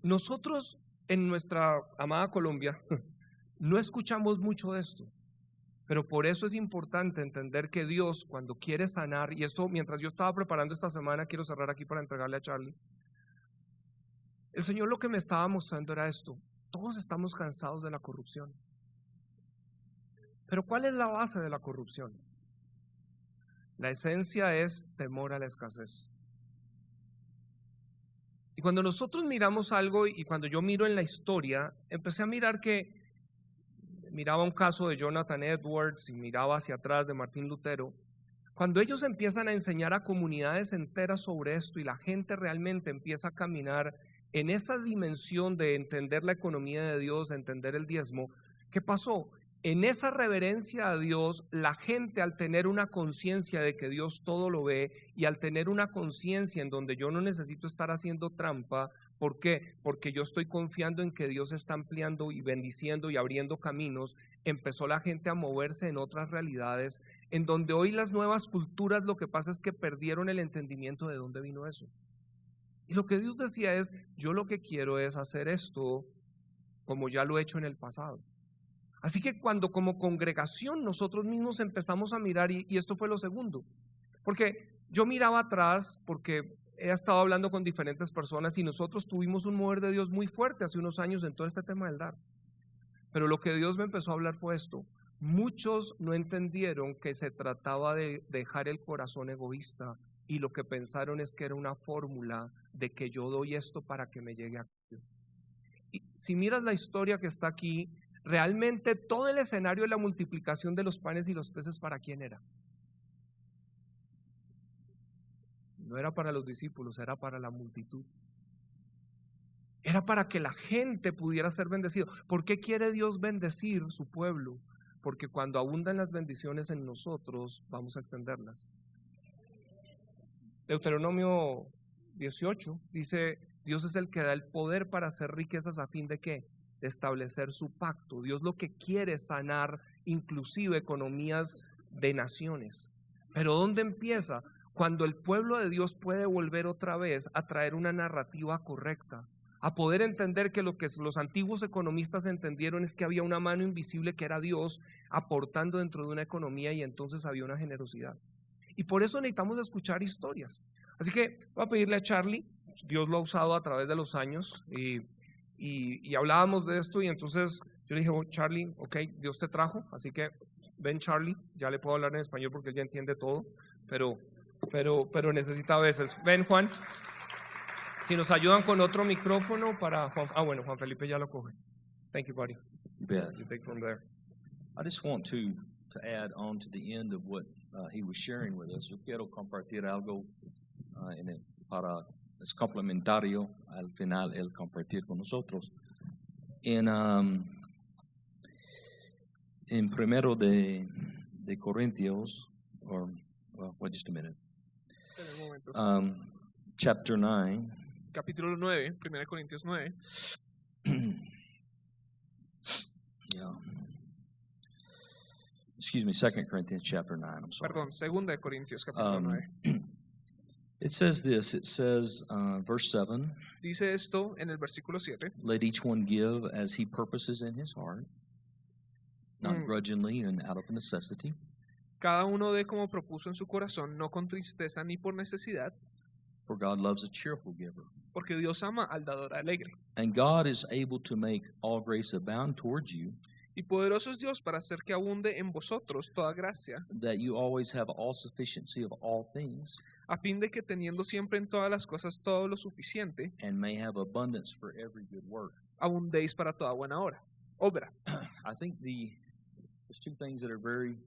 A: Nosotros en nuestra amada Colombia no escuchamos mucho de esto, pero por eso es importante entender que Dios cuando quiere sanar, y esto mientras yo estaba preparando esta semana, quiero cerrar aquí para entregarle a Charlie, el Señor lo que me estaba mostrando era esto: todos estamos cansados de la corrupción. Pero ¿cuál es la base de la corrupción? La esencia es temor a la escasez. Y cuando nosotros miramos algo, y cuando yo miro en la historia, empecé a mirar que miraba un caso de Jonathan Edwards y miraba hacia atrás de Martín Lutero. Cuando ellos empiezan a enseñar a comunidades enteras sobre esto y la gente realmente empieza a caminar en esa dimensión de entender la economía de Dios, de entender el diezmo, ¿qué pasó? En esa reverencia a Dios, la gente, al tener una conciencia de que Dios todo lo ve y al tener una conciencia en donde yo no necesito estar haciendo trampa ¿Por qué? Porque yo estoy confiando en que Dios está ampliando y bendiciendo y abriendo caminos. Empezó la gente a moverse en otras realidades, en donde hoy las nuevas culturas lo que pasa es que perdieron el entendimiento de dónde vino eso. Y lo que Dios decía es, yo lo que quiero es hacer esto como ya lo he hecho en el pasado. Así que cuando como congregación nosotros mismos empezamos a mirar, y esto fue lo segundo, porque yo miraba atrás, porque he estado hablando con diferentes personas y nosotros tuvimos un mover de Dios muy fuerte hace unos años en todo este tema del dar. Pero lo que Dios me empezó a hablar fue esto. Muchos no entendieron que se trataba de dejar el corazón egoísta y lo que pensaron es que era una fórmula de que yo doy esto para que me llegue a Dios. Y si miras la historia que está aquí, realmente todo el escenario de la multiplicación de los panes y los peces, ¿para quién era? No era para los discípulos, era para la multitud. Era para que la gente pudiera ser bendecido. ¿Por qué quiere Dios bendecir su pueblo? Porque cuando abundan las bendiciones en nosotros, vamos a extenderlas. Deuteronomio 18 dice, Dios es el que da el poder para hacer riquezas a fin de ¿qué? De establecer su pacto. Dios lo que quiere es sanar inclusive economías de naciones. Pero ¿dónde empieza? Cuando el pueblo de Dios puede volver otra vez a traer una narrativa correcta, a poder entender que lo que los antiguos economistas entendieron es que había una mano invisible que era Dios aportando dentro de una economía y entonces había una generosidad. Y por eso necesitamos escuchar historias. Así que voy a pedirle a Charlie, Dios lo ha usado a través de los años y hablábamos de esto y entonces yo le dije, oh, Charlie, ok, Dios te trajo, así que ven Charlie, ya le puedo hablar en español porque él ya entiende todo, pero necesita a veces. Ven Juan, si nos ayudan con otro micrófono para Juan. Ah, bueno, Juan Felipe ya lo coge. Thank you, buddy.
F: You bet.
A: You take from there.
F: I just want to add on to the end of what he was sharing with us. Yo quiero compartir algo es complementario al final el compartir con nosotros. En primero de Corintios, or wait just a minute. Chapter 9.
G: Capítulo 9, 1 Corintios 9.
F: Yeah. Excuse me, 2 Corinthians chapter 9. I'm sorry.
G: Perdón, 2 Corintios capítulo 9.
F: It says this. It says, verse 7.
G: Dice esto en el versículo 7.
F: Let each one give as he purposes in his heart, not grudgingly and out of necessity.
G: Cada uno dé como propuso en su corazón, no con tristeza ni por necesidad.
F: For God loves a cheerful giver.
G: Porque Dios ama al dador alegre.
F: And God is able to make all grace abound towards you,
G: Y poderoso es Dios para hacer que abunde en vosotros toda gracia,
F: that you always have all sufficiency of all things,
G: a fin de que teniendo siempre en todas las cosas todo lo suficiente,
F: and may have abundance for every good work.
G: abundéis para toda buena obra.
F: I think there's two things that are very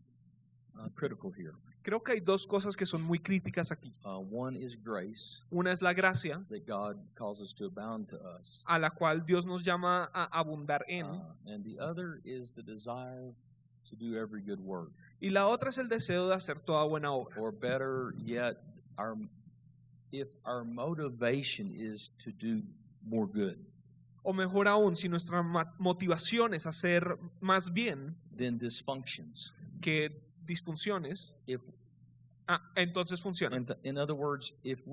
F: critical here.
G: Creo que hay dos cosas que son muy críticas aquí.
F: One is grace,
G: Una es la gracia,
F: that God calls us to abound to us.
G: a la cual Dios nos llama a abundar en,
F: And the other is the desire to do every good work.
G: y la otra es el deseo de hacer toda buena obra.
F: Or better yet, if our motivation is to do more good,
G: O mejor aún, si nuestra motivación es hacer más bien
F: then this functions.
G: que disfunciones,
F: If
G: entonces funciona.
F: in other words, if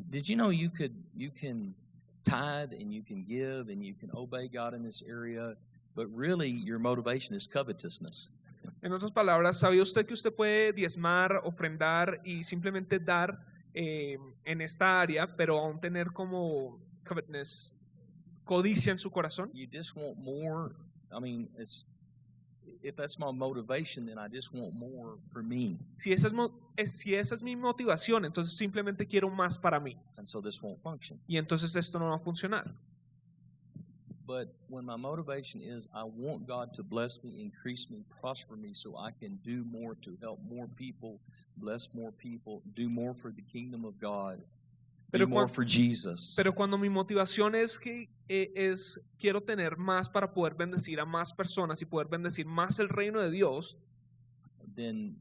F: did you know you can tithe and you can give and you can obey God in this area, but really your motivation is covetousness.
G: En otras palabras, ¿sabía usted que usted puede diezmar, ofrendar y simplemente dar en esta área, pero aún tener como covetousness, codicia en su corazón?
F: You just want more. I mean, if that's my motivation, then I just want more for me.
G: Si esa es mi motivación, entonces simplemente quiero más para mí.
F: And so this won't function.
G: Y entonces esto no va a funcionar.
F: But when my motivation is I want God to bless me, increase me, prosper me so I can do more to help more people, bless more people, do more for the kingdom of God, do more for Jesus.
G: Pero cuando mi motivación es que quiero tener más para poder bendecir a más personas y poder bendecir más el reino de Dios,
F: Then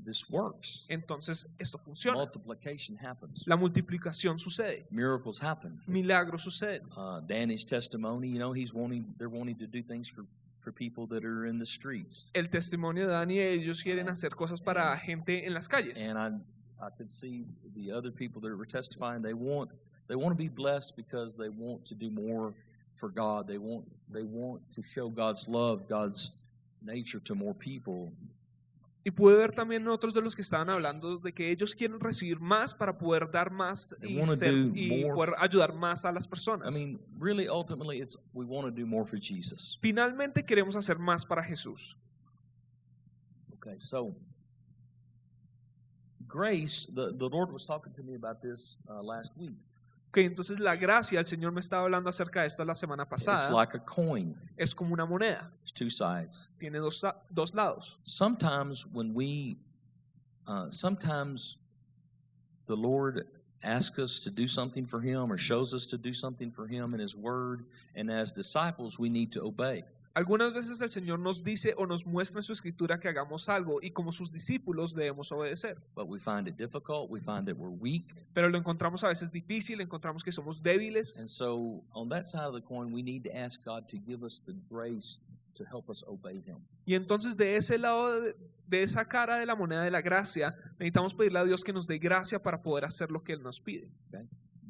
F: this works.
G: entonces esto funciona.
F: Multiplication happens.
G: La multiplicación sucede,
F: Miracles happen.
G: milagros suceden.
F: Danny's testimony, they're wanting to do things for people that are in the streets.
G: El testimonio de Dani, ellos quieren hacer cosas para gente en las calles.
F: And I could see the other people that were testifying, they want to be blessed because they want to do more for God. They want to show God's love, God's nature to more people.
G: Y pude ver también otros de los que estaban hablando de que ellos quieren recibir más para poder dar más
F: They
G: y,
F: wanna do more.
G: poder ayudar más a las personas.
F: I mean, really, ultimately, we want to do more for Jesus.
G: Finalmente queremos hacer más para Jesús.
F: Okay, so grace, the Lord was talking to me about this last week.
G: Okay, entonces la gracia, el Señor me estaba hablando acerca de esto la semana
F: It's
G: pasada.
F: like a coin.
G: Es como una moneda,
F: There's two sides.
G: tiene dos lados.
F: Sometimes sometimes the Lord asks us to do something for Him or shows us to do something for Him in His Word, and as disciples, we need to obey.
G: Algunas veces el Señor nos dice o nos muestra en su escritura que hagamos algo y como sus discípulos debemos obedecer.
F: But we find it difficult. We find that we're weak.
G: Pero lo encontramos a veces difícil, encontramos que somos débiles.
F: And so on that side of the coin, we need to ask God to give us the grace to help us obey Him.
G: Y entonces de ese lado, de esa cara de la moneda de la gracia, necesitamos pedirle a Dios que nos dé gracia para poder hacer lo que Él nos pide.
F: Okay?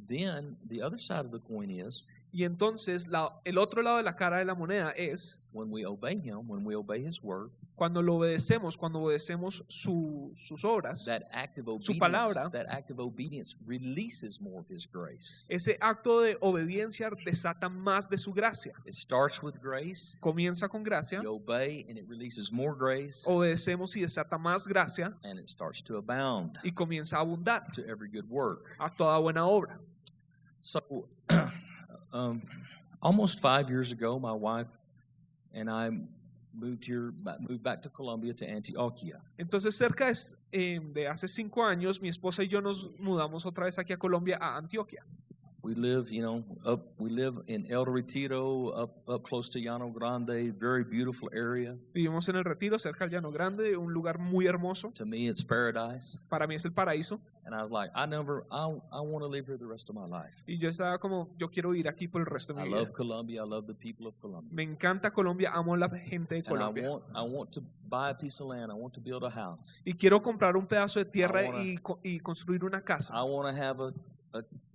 F: Then the other side of the coin is
G: Y entonces el otro lado de la cara de la moneda es
F: when we obey Him, when we obey His Word,
G: cuando obedecemos sus obras,
F: that act of
G: su palabra.
F: obedience releases more of His grace.
G: Ese acto de obediencia desata más de su gracia.
F: It starts with grace.
G: Comienza con gracia,
F: You obey, and it releases more grace,
G: obedecemos y desata más gracia
F: and it starts to abound
G: y comienza a abundar
F: to every good work.
G: a toda buena obra.
F: So, almost 5 years ago, my wife and I moved back to Colombia, to Antioquia.
G: Entonces cerca de hace 5 años, mi esposa y yo nos mudamos otra vez aquí a Colombia, a Antioquia.
F: We live, we live in El Retiro, up close to Llano Grande, very beautiful area.
G: Vivimos en el Retiro, cerca del Llano Grande, un lugar muy hermoso.
F: To me, it's paradise.
G: Para mí es el paraíso.
F: And I was like, I want to live here the rest of my life.
G: Y yo estaba como, yo quiero ir aquí por el resto de
F: I
G: mi vida.
F: love Colombia. I love the people of Colombia.
G: Me encanta Colombia, amo a la gente de
F: And
G: Colombia.
F: I want to buy a piece of land. I want to build a house.
G: Y quiero comprar un pedazo de tierra
F: I
G: y construir una casa.
F: I want to have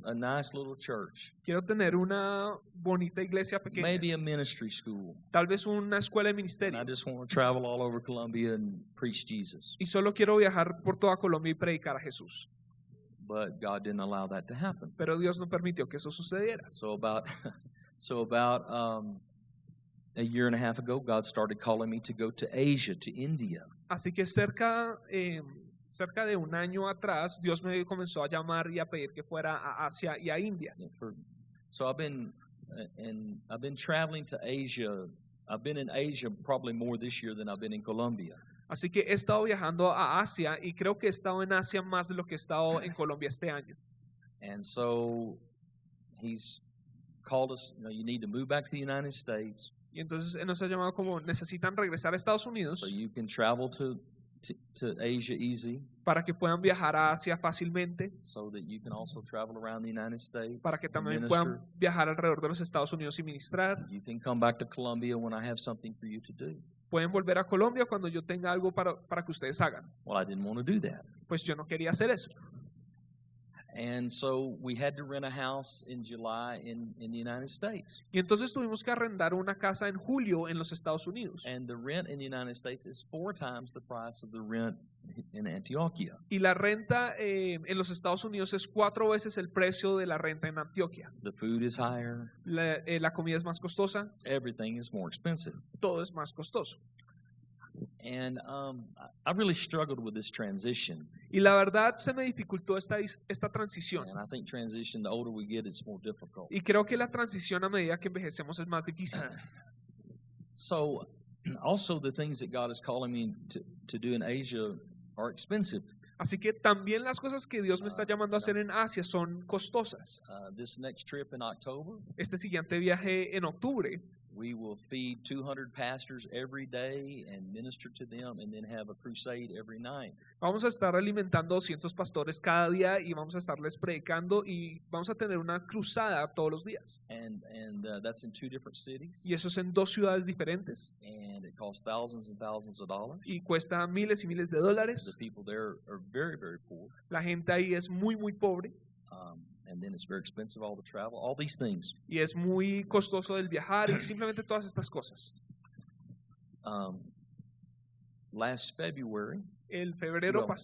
F: a nice little church.
G: Quiero tener una bonita iglesia pequeña.
F: Maybe a ministry school.
G: Tal vez una escuela de
F: And
G: ministerio.
F: I just want to travel all over Colombia and preach Jesus.
G: Y solo quiero viajar por toda Colombia y predicar a Jesús.
F: But God didn't allow that to happen.
G: Pero Dios no permitió que eso sucediera.
F: So about a year and a half ago, God started calling me to go to Asia, to India.
G: Así que cerca de un año atrás, Dios me comenzó a llamar y a pedir que fuera a Asia y a India.
F: So I've been traveling to Asia. I've been in Asia probably more this year than I've been in Colombia.
G: Así que he estado viajando a Asia y creo que he estado en Asia más de lo que he estado en Colombia este año.
F: And so He's called us, you need to move back to the United States
G: Y entonces Él nos ha llamado como necesitan regresar a Estados Unidos
F: so you can travel to Asia easy,
G: para que puedan viajar a Asia fácilmente,
F: so that you can also travel around the United States
G: para que
F: and
G: también
F: minister.
G: puedan viajar alrededor de los Estados Unidos y ministrar.
F: You can come back to Colombia when I have something for you to do.
G: Pueden volver a Colombia cuando yo tenga algo para que ustedes hagan.
F: Well, I didn't want to do that.
G: Pues yo no quería hacer eso.
F: And so we had to rent a house in July in the United States.
G: Y entonces tuvimos que arrendar una casa en julio en los Estados Unidos.
F: And the rent in the United States is 4 times the price of the rent in Antioquia.
G: Y la renta en los Estados Unidos es 4 veces el precio de la renta en Antioquia.
F: The food is higher.
G: La comida es más costosa,
F: Everything is more expensive.
G: todo es más costoso.
F: And I really struggled with this transition.
G: Y la verdad se me dificultó esta transición.
F: And I think transition, the older we get, it's more difficult.
G: Y creo que la transición a medida que envejecemos es más difícil.
F: So also the things that God is calling me to do in Asia are expensive.
G: Así que también las cosas que Dios me está llamando a hacer en Asia son costosas.
F: This next trip in October,
G: Este siguiente viaje en octubre
F: We will feed 200 pastors every day and minister to them and then have a crusade every night.
G: Vamos a estar alimentando 200 pastores cada día y vamos a estarles predicando y vamos a tener una cruzada todos los días.
F: And that's in 2 different cities.
G: Y eso es en 2 ciudades diferentes
F: And it costs thousands and thousands of dollars.
G: y cuesta miles y miles de
F: The
G: dólares.
F: people there are very, very poor.
G: La gente ahí es muy, muy pobre
F: And then it's very expensive all the travel, all these things.
G: y es muy costoso el viajar y simplemente todas estas cosas.
F: Last February,
G: El febrero
F: Well,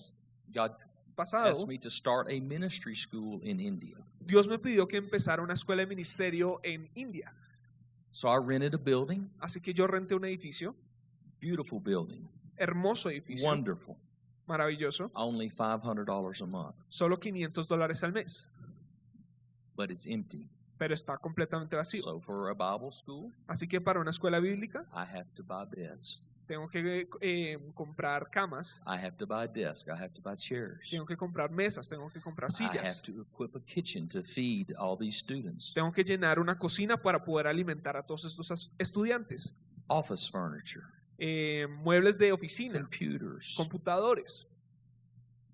F: God
G: pasado,
F: asked me to start a ministry school in India.
G: Dios me pidió que empezara una escuela de ministerio en India.
F: So I rented a building,
G: Así que yo renté un edificio,
F: beautiful building,
G: hermoso edificio,
F: wonderful,
G: maravilloso,
F: only $500 a month,
G: solo $500 al mes,
F: but it's empty.
G: pero está completamente vacío.
F: So for a Bible school,
G: Así que para una escuela bíblica
F: I have to buy beds.
G: tengo que comprar camas,
F: I have to buy desks. I have to buy chairs.
G: tengo que comprar mesas, tengo que comprar
F: I have
G: sillas,
F: to equip a kitchen to feed all these students.
G: tengo que llenar una cocina para poder alimentar a todos estos estudiantes,
F: Office furniture,
G: muebles de oficina,
F: computers,
G: computadores,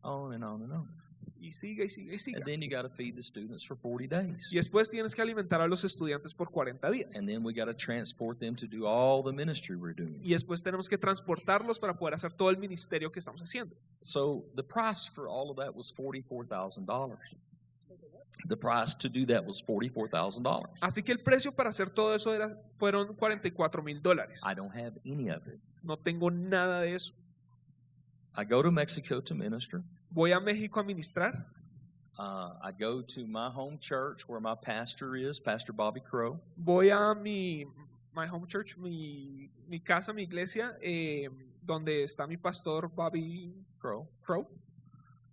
F: on and on and on.
G: y siga y siga y siga.
F: And then you got to feed the students for 40 days.
G: Y después tienes que alimentar a los estudiantes por 40 días.
F: And then we got to transport them to do all the ministry we're doing.
G: Y después tenemos que transportarlos para poder hacer todo el ministerio que estamos haciendo.
F: So the price for all of that was $44,000. The price to do that was $44,000.
G: Así que el precio para hacer todo eso fueron $44,000.
F: I don't have any of it.
G: No tengo nada de eso.
F: I go to Mexico to minister.
G: Voy a México a ministrar.
F: I go to my home church where my pastor is, Pastor Bobby Crow.
G: Voy a my home church, mi casa, mi iglesia, donde está mi pastor Bobby
F: Crow.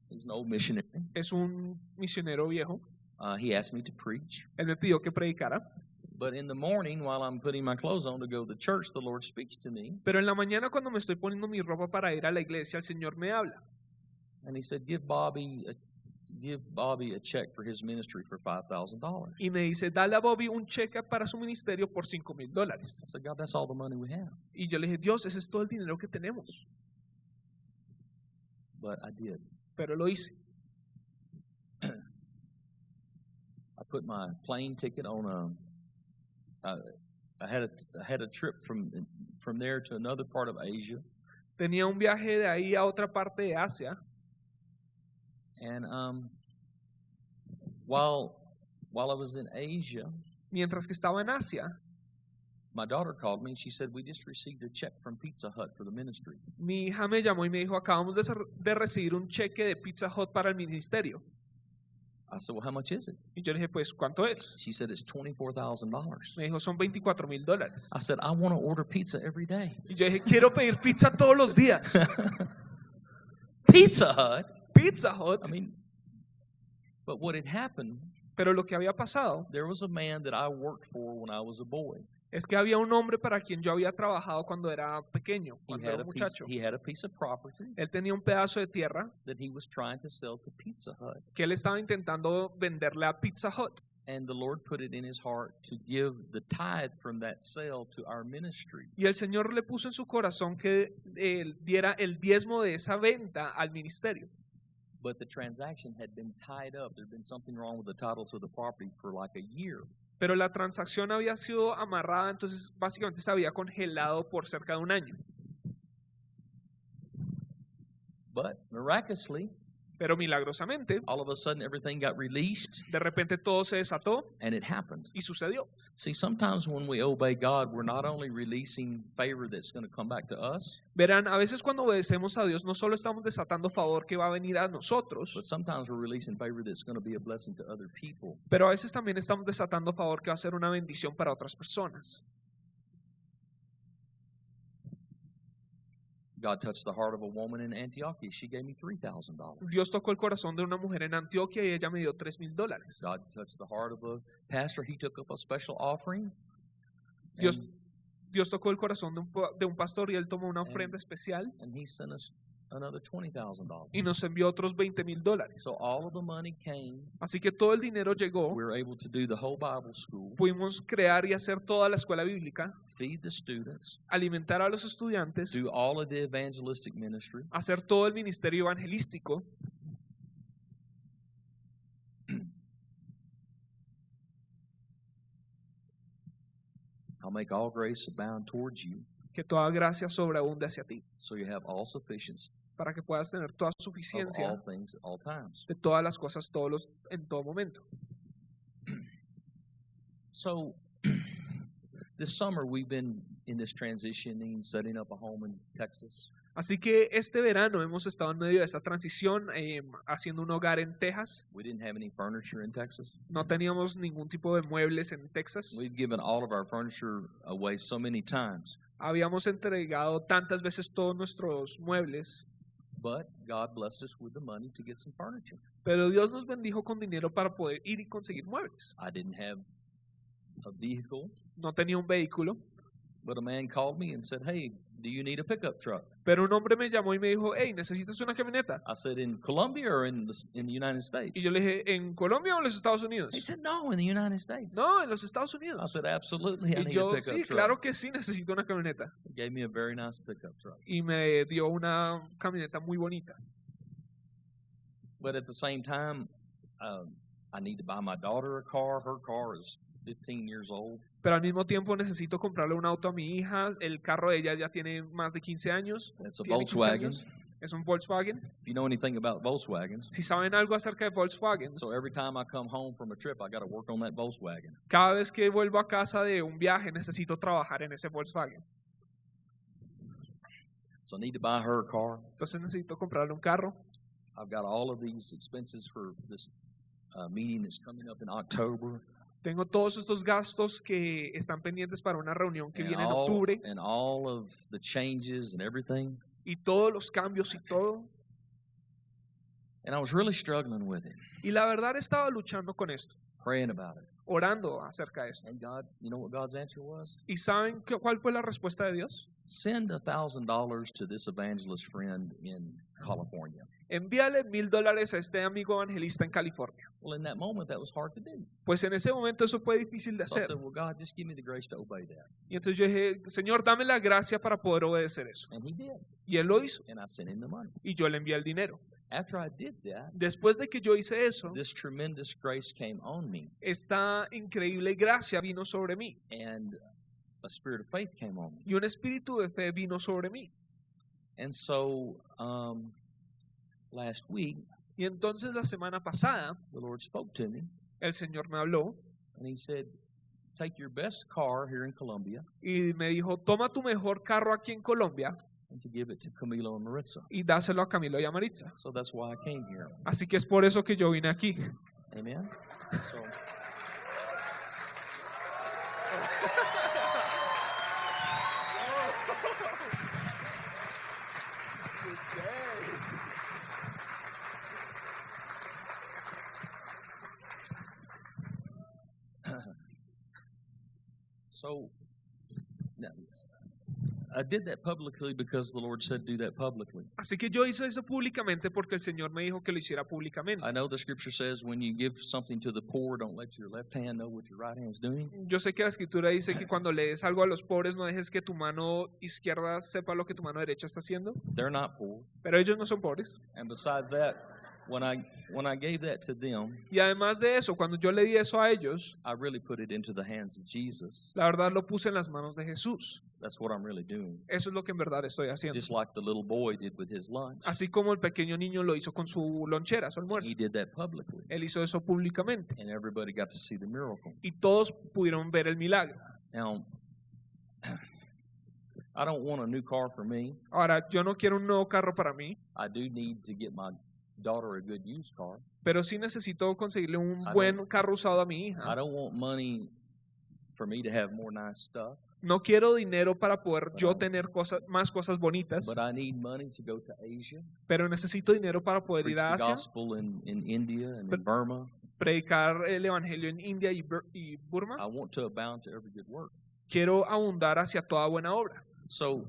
F: He's an old missionary.
G: Es un misionero viejo.
F: He asked me to preach.
G: Él me pidió que predicara.
F: But in the morning, while I'm putting my clothes on to go to the church, the Lord speaks to me.
G: Pero en la mañana cuando me estoy poniendo mi ropa para ir a la iglesia, el Señor me habla.
F: And he said, give Bobby a check for his ministry for $5,000.
G: Y me dice, dale a Bobby un cheque para su ministerio por $5,000.
F: I said, God, that's all the money we have.
G: Y yo le dije, Dios, ese es todo el dinero que tenemos.
F: But I did.
G: Pero lo hice.
F: I put my plane ticket on I had a trip from there to another part of Asia.
G: Tenía un viaje de ahí a otra parte de Asia.
F: And while I was in Asia,
G: Mientras que estaba en Asia,
F: my daughter called me and she said, we just received a check from Pizza Hut for the ministry.
G: mi hija me llamó y me dijo, acabamos de recibir un cheque de Pizza Hut para el ministerio.
F: I said, well, how much is it?
G: Y yo le dije, pues, ¿cuánto es?
F: She said, it's $24,000.
G: Me dijo, son $24,000.
F: I said, I want to order pizza every day.
G: Y yo dije, quiero pedir pizza todos los días.
F: Pizza Hut?
G: Pizza Hut.
F: I mean, but what had happened,
G: Pero lo que había pasado
F: there was a man that I worked for when I was a boy.
G: es que había un hombre para quien yo había trabajado cuando era pequeño,
F: He
G: cuando
F: had
G: era
F: a
G: un
F: piece,
G: muchacho.
F: he had a piece of property
G: Él tenía un pedazo de tierra
F: that he was trying to sell to Pizza Hut.
G: que él estaba intentando venderle a Pizza Hut.
F: And the Lord put it in his heart to give the tithe from that sale to our ministry.
G: Y el Señor le puso en su corazón que él diera el diezmo de esa venta al ministerio.
F: But the transaction had been tied up. There had been something wrong with the title to the property for like a year.
G: Pero la transacción había sido amarrada, entonces básicamente se había congelado por cerca de un año.
F: But miraculously,
G: Pero milagrosamente,
F: all of a sudden everything got released
G: de repente todo se desató
F: and it happened.
G: y sucedió.
F: See, sometimes when we obey God, we're not only releasing favor that's going to come back to us,
G: Verán, a veces cuando obedecemos a Dios no solo estamos desatando favor que va a venir a nosotros,
F: but sometimes we're releasing favor that's going to be a blessing to other people.
G: pero a veces también estamos desatando favor que va a ser una bendición para otras personas.
F: God touched the heart of a woman in Antioch. She gave me $3,000.
G: Dios tocó el corazón de una mujer en Antioquia y ella me dio $3,000.
F: God touched the heart of a pastor. He took up a special offering.
G: Dios tocó el corazón de un pastor y él tomó una ofrenda especial
F: And he sent us another $20,000.
G: y nos envió otros $20,000.
F: So all of the money came.
G: Así que todo el dinero llegó.
F: We were able to do the whole Bible school,
G: Pudimos crear y hacer toda la escuela bíblica,
F: feed the students,
G: alimentar a los estudiantes,
F: do all of the evangelistic ministry.
G: hacer todo el ministerio evangelístico.
F: I'll make all grace abound towards you,
G: Que toda gracia sobreabunde hacia ti,
F: so you have all sufficiency
G: para que puedas tener toda
F: of
G: suficiencia
F: all things at all times.
G: de todas las cosas en todo momento.
F: So this summer we've been in this transitioning, setting up a home in Texas.
G: Así que este verano hemos estado en medio de esta transición, haciendo un hogar en Texas.
F: We didn't have any furniture in Texas.
G: No teníamos ningún tipo de muebles en Texas.
F: We've given all of our furniture away so many times,
G: Habíamos entregado tantas veces todos nuestros muebles,
F: but God blessed us with the money to get some furniture.
G: pero Dios nos bendijo con dinero para poder ir y conseguir muebles.
F: I didn't have a vehicle,
G: No tenía un vehículo,
F: but a man called me and said, "Hey, do you need a pickup truck?"
G: pero un hombre me llamó y me dijo, hey, ¿necesitas una camioneta?
F: I said, "In Colombia or in the United States?"
G: Y yo le dije, ¿en Colombia o en los Estados Unidos?
F: He said, "No, in the United States."
G: No, en los Estados
F: I
G: Unidos.
F: said, "Absolutely, I
G: Y
F: need a
G: yo,
F: pickup
G: sí,
F: truck."
G: claro que sí, necesito una camioneta.
F: He gave me a very nice pickup truck.
G: Y me dio una camioneta muy bonita.
F: But at the same time, I need to buy my daughter a car. Her car is 15 years old.
G: Pero al mismo tiempo necesito comprarle un auto a mi hija. El carro de ella ya tiene más de 15 años.
F: It's a
G: Tiene 15
F: Volkswagen.
G: años. Es un Volkswagen.
F: If you know anything about Volkswagens,
G: Si saben algo acerca de Volkswagen,
F: so every time I come home from a trip, I got to work on that Volkswagen.
G: cada vez que vuelvo a casa de un viaje necesito trabajar en ese Volkswagen.
F: So I need to buy her a car.
G: Entonces necesito comprarle un carro.
F: I've got all of these expenses for this meeting that's coming up in October,
G: Tengo todos estos gastos que están pendientes para una reunión que viene en octubre
F: and all of the changes and everything.
G: y todos los cambios y todo.
F: And I was really struggling with it,
G: Y la verdad estaba luchando con esto,
F: praying about it.
G: orando acerca de esto.
F: And God, you know what God's answer was?
G: ¿Y saben cuál fue la respuesta de Dios?
F: Send $1,000 to this evangelist friend in California.
G: Envíale $1,000 a este amigo evangelista en California.
F: Well, in that moment, that was hard to do.
G: Pues en ese momento eso fue difícil de
F: So I
G: hacer.
F: said, well, God, just give me the grace to obey that.
G: Y entonces yo dije, Señor, dame la gracia para poder obedecer eso.
F: And he did.
G: Y él lo hizo.
F: And I sent him the money.
G: Y yo le envié el dinero.
F: After I did that,
G: Después de que yo hice eso,
F: this tremendous grace came on me,
G: esta increíble gracia vino sobre mí.
F: and a spirit of faith came on me.
G: Y un espíritu de fe vino sobre mí.
F: And so last week,
G: Y entonces la semana pasada,
F: the Lord spoke to me,
G: el Señor me habló
F: and he said, take your best car here in Colombia
G: y me dijo, toma tu mejor carro aquí en Colombia
F: and to give it to Camilo and Maritza.
G: y dáselo a Camilo y a Maritza.
F: So that's why I came here.
G: Así que es por eso que yo vine aquí.
F: Amen. So So now, I did that publicly because the Lord said do that publicly.
G: Así que yo hice eso públicamente porque el Señor me dijo que lo hiciera públicamente.
F: I know the scripture says when you give something to the poor, don't let your left hand know what your right hand's doing.
G: Yo sé que la escritura dice que cuando le des algo a los pobres no dejes que tu mano izquierda sepa lo que tu mano derecha está haciendo,
F: They're not poor.
G: pero ellos no son pobres.
F: And besides that, when I gave that to them,
G: Y además de eso, cuando yo le di eso a ellos,
F: I really put it into the hands of Jesus.
G: la verdad lo puse en las manos de Jesús.
F: That's what I'm really doing.
G: Eso es lo que en verdad estoy haciendo.
F: Just like the little boy did with his lunch.
G: Así como el pequeño niño lo hizo con su lonchera, su almuerzo.
F: He did that publicly.
G: Él hizo eso públicamente.
F: And everybody got to see the miracle.
G: Y todos pudieron ver el milagro.
F: Now, I don't want a new car for me.
G: Ahora, yo no quiero un nuevo carro para mí,
F: I do need to get my daughter a good used car.
G: pero sí necesito conseguirle un
F: I
G: buen carro usado a mi
F: I
G: hija.
F: don't want money for me to have more nice stuff,
G: No quiero dinero para poder yo
F: Pero-
G: tener más cosas bonitas,
F: but I need money to go to Asia,
G: pero necesito dinero para poder
F: preach
G: ir a
F: the
G: Asia,
F: gospel in India and
G: But-
F: in Burma.
G: predicar el evangelio en India y Burma.
F: I want to abound to every good work.
G: Quiero abundar hacia toda buena obra.
F: So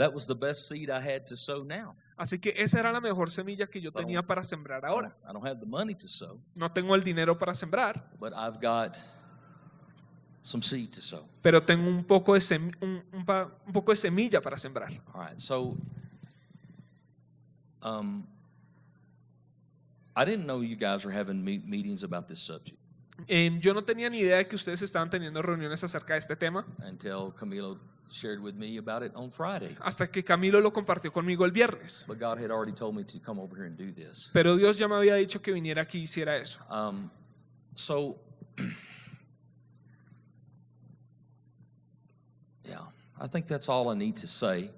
F: that was the best seed I had to sow now.
G: Así que esa era la mejor semilla que yo
F: So,
G: tenía para sembrar ahora.
F: I don't have the money to sow,
G: No tengo el dinero para sembrar,
F: but I've got some seed to sow.
G: pero tengo un poco de, un poco de semilla para sembrar.
F: All right, so I didn't know you guys were having meetings about this subject
G: Yo no tenía ni idea de que ustedes estaban teniendo reuniones acerca de este tema
F: until Camilo shared with me about it on Friday.
G: hasta que Camilo lo compartió conmigo el viernes.
F: But God had already told me to come over here and do this.
G: Pero Dios ya me había dicho que viniera aquí y hiciera eso.
F: So, yeah, I think that's all I need to say.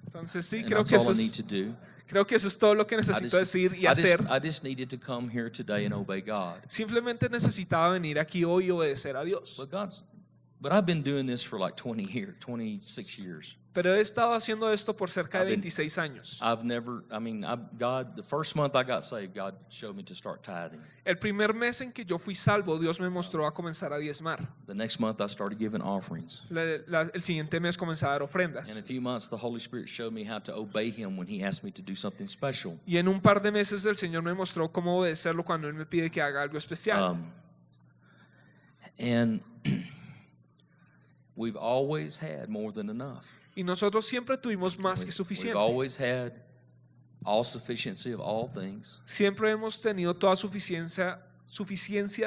G: Entonces sí,
F: And
G: creo
F: that's
G: que,
F: all
G: eso
F: I need
G: es,
F: to do.
G: creo que eso es todo lo que necesito decir y hacer.
F: I just needed to come here today and obey God.
G: Simplemente necesitaba venir aquí hoy y obedecer a Dios.
F: But I've been doing this for like 26 years.
G: Pero he estado haciendo esto por cerca de
F: I've been-
G: 26 años.
F: God, the first month I got saved, God showed me to start tithing.
G: El primer mes en que yo fui salvo, Dios me mostró a comenzar a diezmar.
F: The next month I started giving offerings.
G: El siguiente mes comencé a dar
F: In a
G: ofrendas.
F: few months, the Holy Spirit showed me how to obey Him when He asked me to do something special.
G: Y en un par de meses el Señor me mostró cómo obedecerlo cuando Él me pide que haga algo especial.
F: And we've always had more than enough.
G: Y nosotros siempre tuvimos más que
F: We've
G: suficiente.
F: always had all sufficiency of all things
G: Siempre hemos tenido toda suficiencia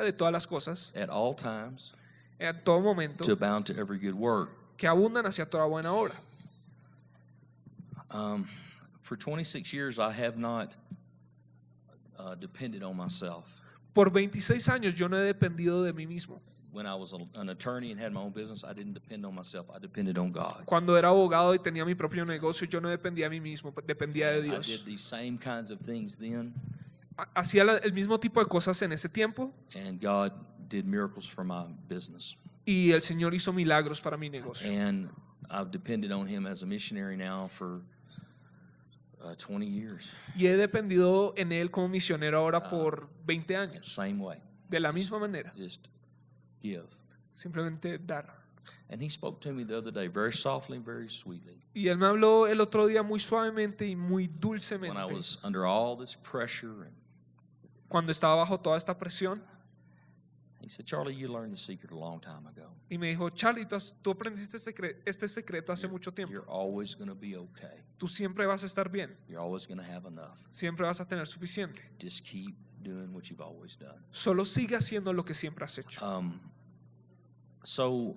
G: de todas las cosas,
F: at all times
G: en todo momento,
F: to abound to every good work.
G: que abundan hacia toda buena obra.
F: For 26 years, I have not depended on myself.
G: Por 26 años yo no he dependido de mí mismo.
F: When I was an attorney and had my own business, I didn't depend on myself. I depended on God.
G: Cuando era abogado y tenía mi propio negocio, yo no dependía de mí mismo, dependía de
F: I did
G: Dios.
F: these same kinds of things then,
G: Hacía el mismo tipo de cosas en ese tiempo
F: and God did miracles for my business.
G: y el Señor hizo milagros para mi negocio.
F: And I've depended on Him as a missionary now for 20 years.
G: Y he dependido en Él como misionero ahora por 20 años.
F: Same way.
G: De la misma manera,
F: Just give.
G: simplemente dar.
F: And He spoke to me the other day very softly and very sweetly.
G: Y Él me habló el otro día muy suavemente y muy
F: When
G: dulcemente.
F: I was under all this pressure, and
G: Cuando estaba bajo toda esta presión,
F: He said, Charlie, you learned the secret a long time ago.
G: y me dijo, Charlie, tú aprendiste este secreto hace mucho tiempo.
F: You're always going to be okay.
G: Tú siempre vas a estar bien,
F: You're always going to have enough.
G: siempre vas a tener suficiente.
F: Just keep doing what you've always done.
G: Solo sigue haciendo lo que siempre has hecho.
F: So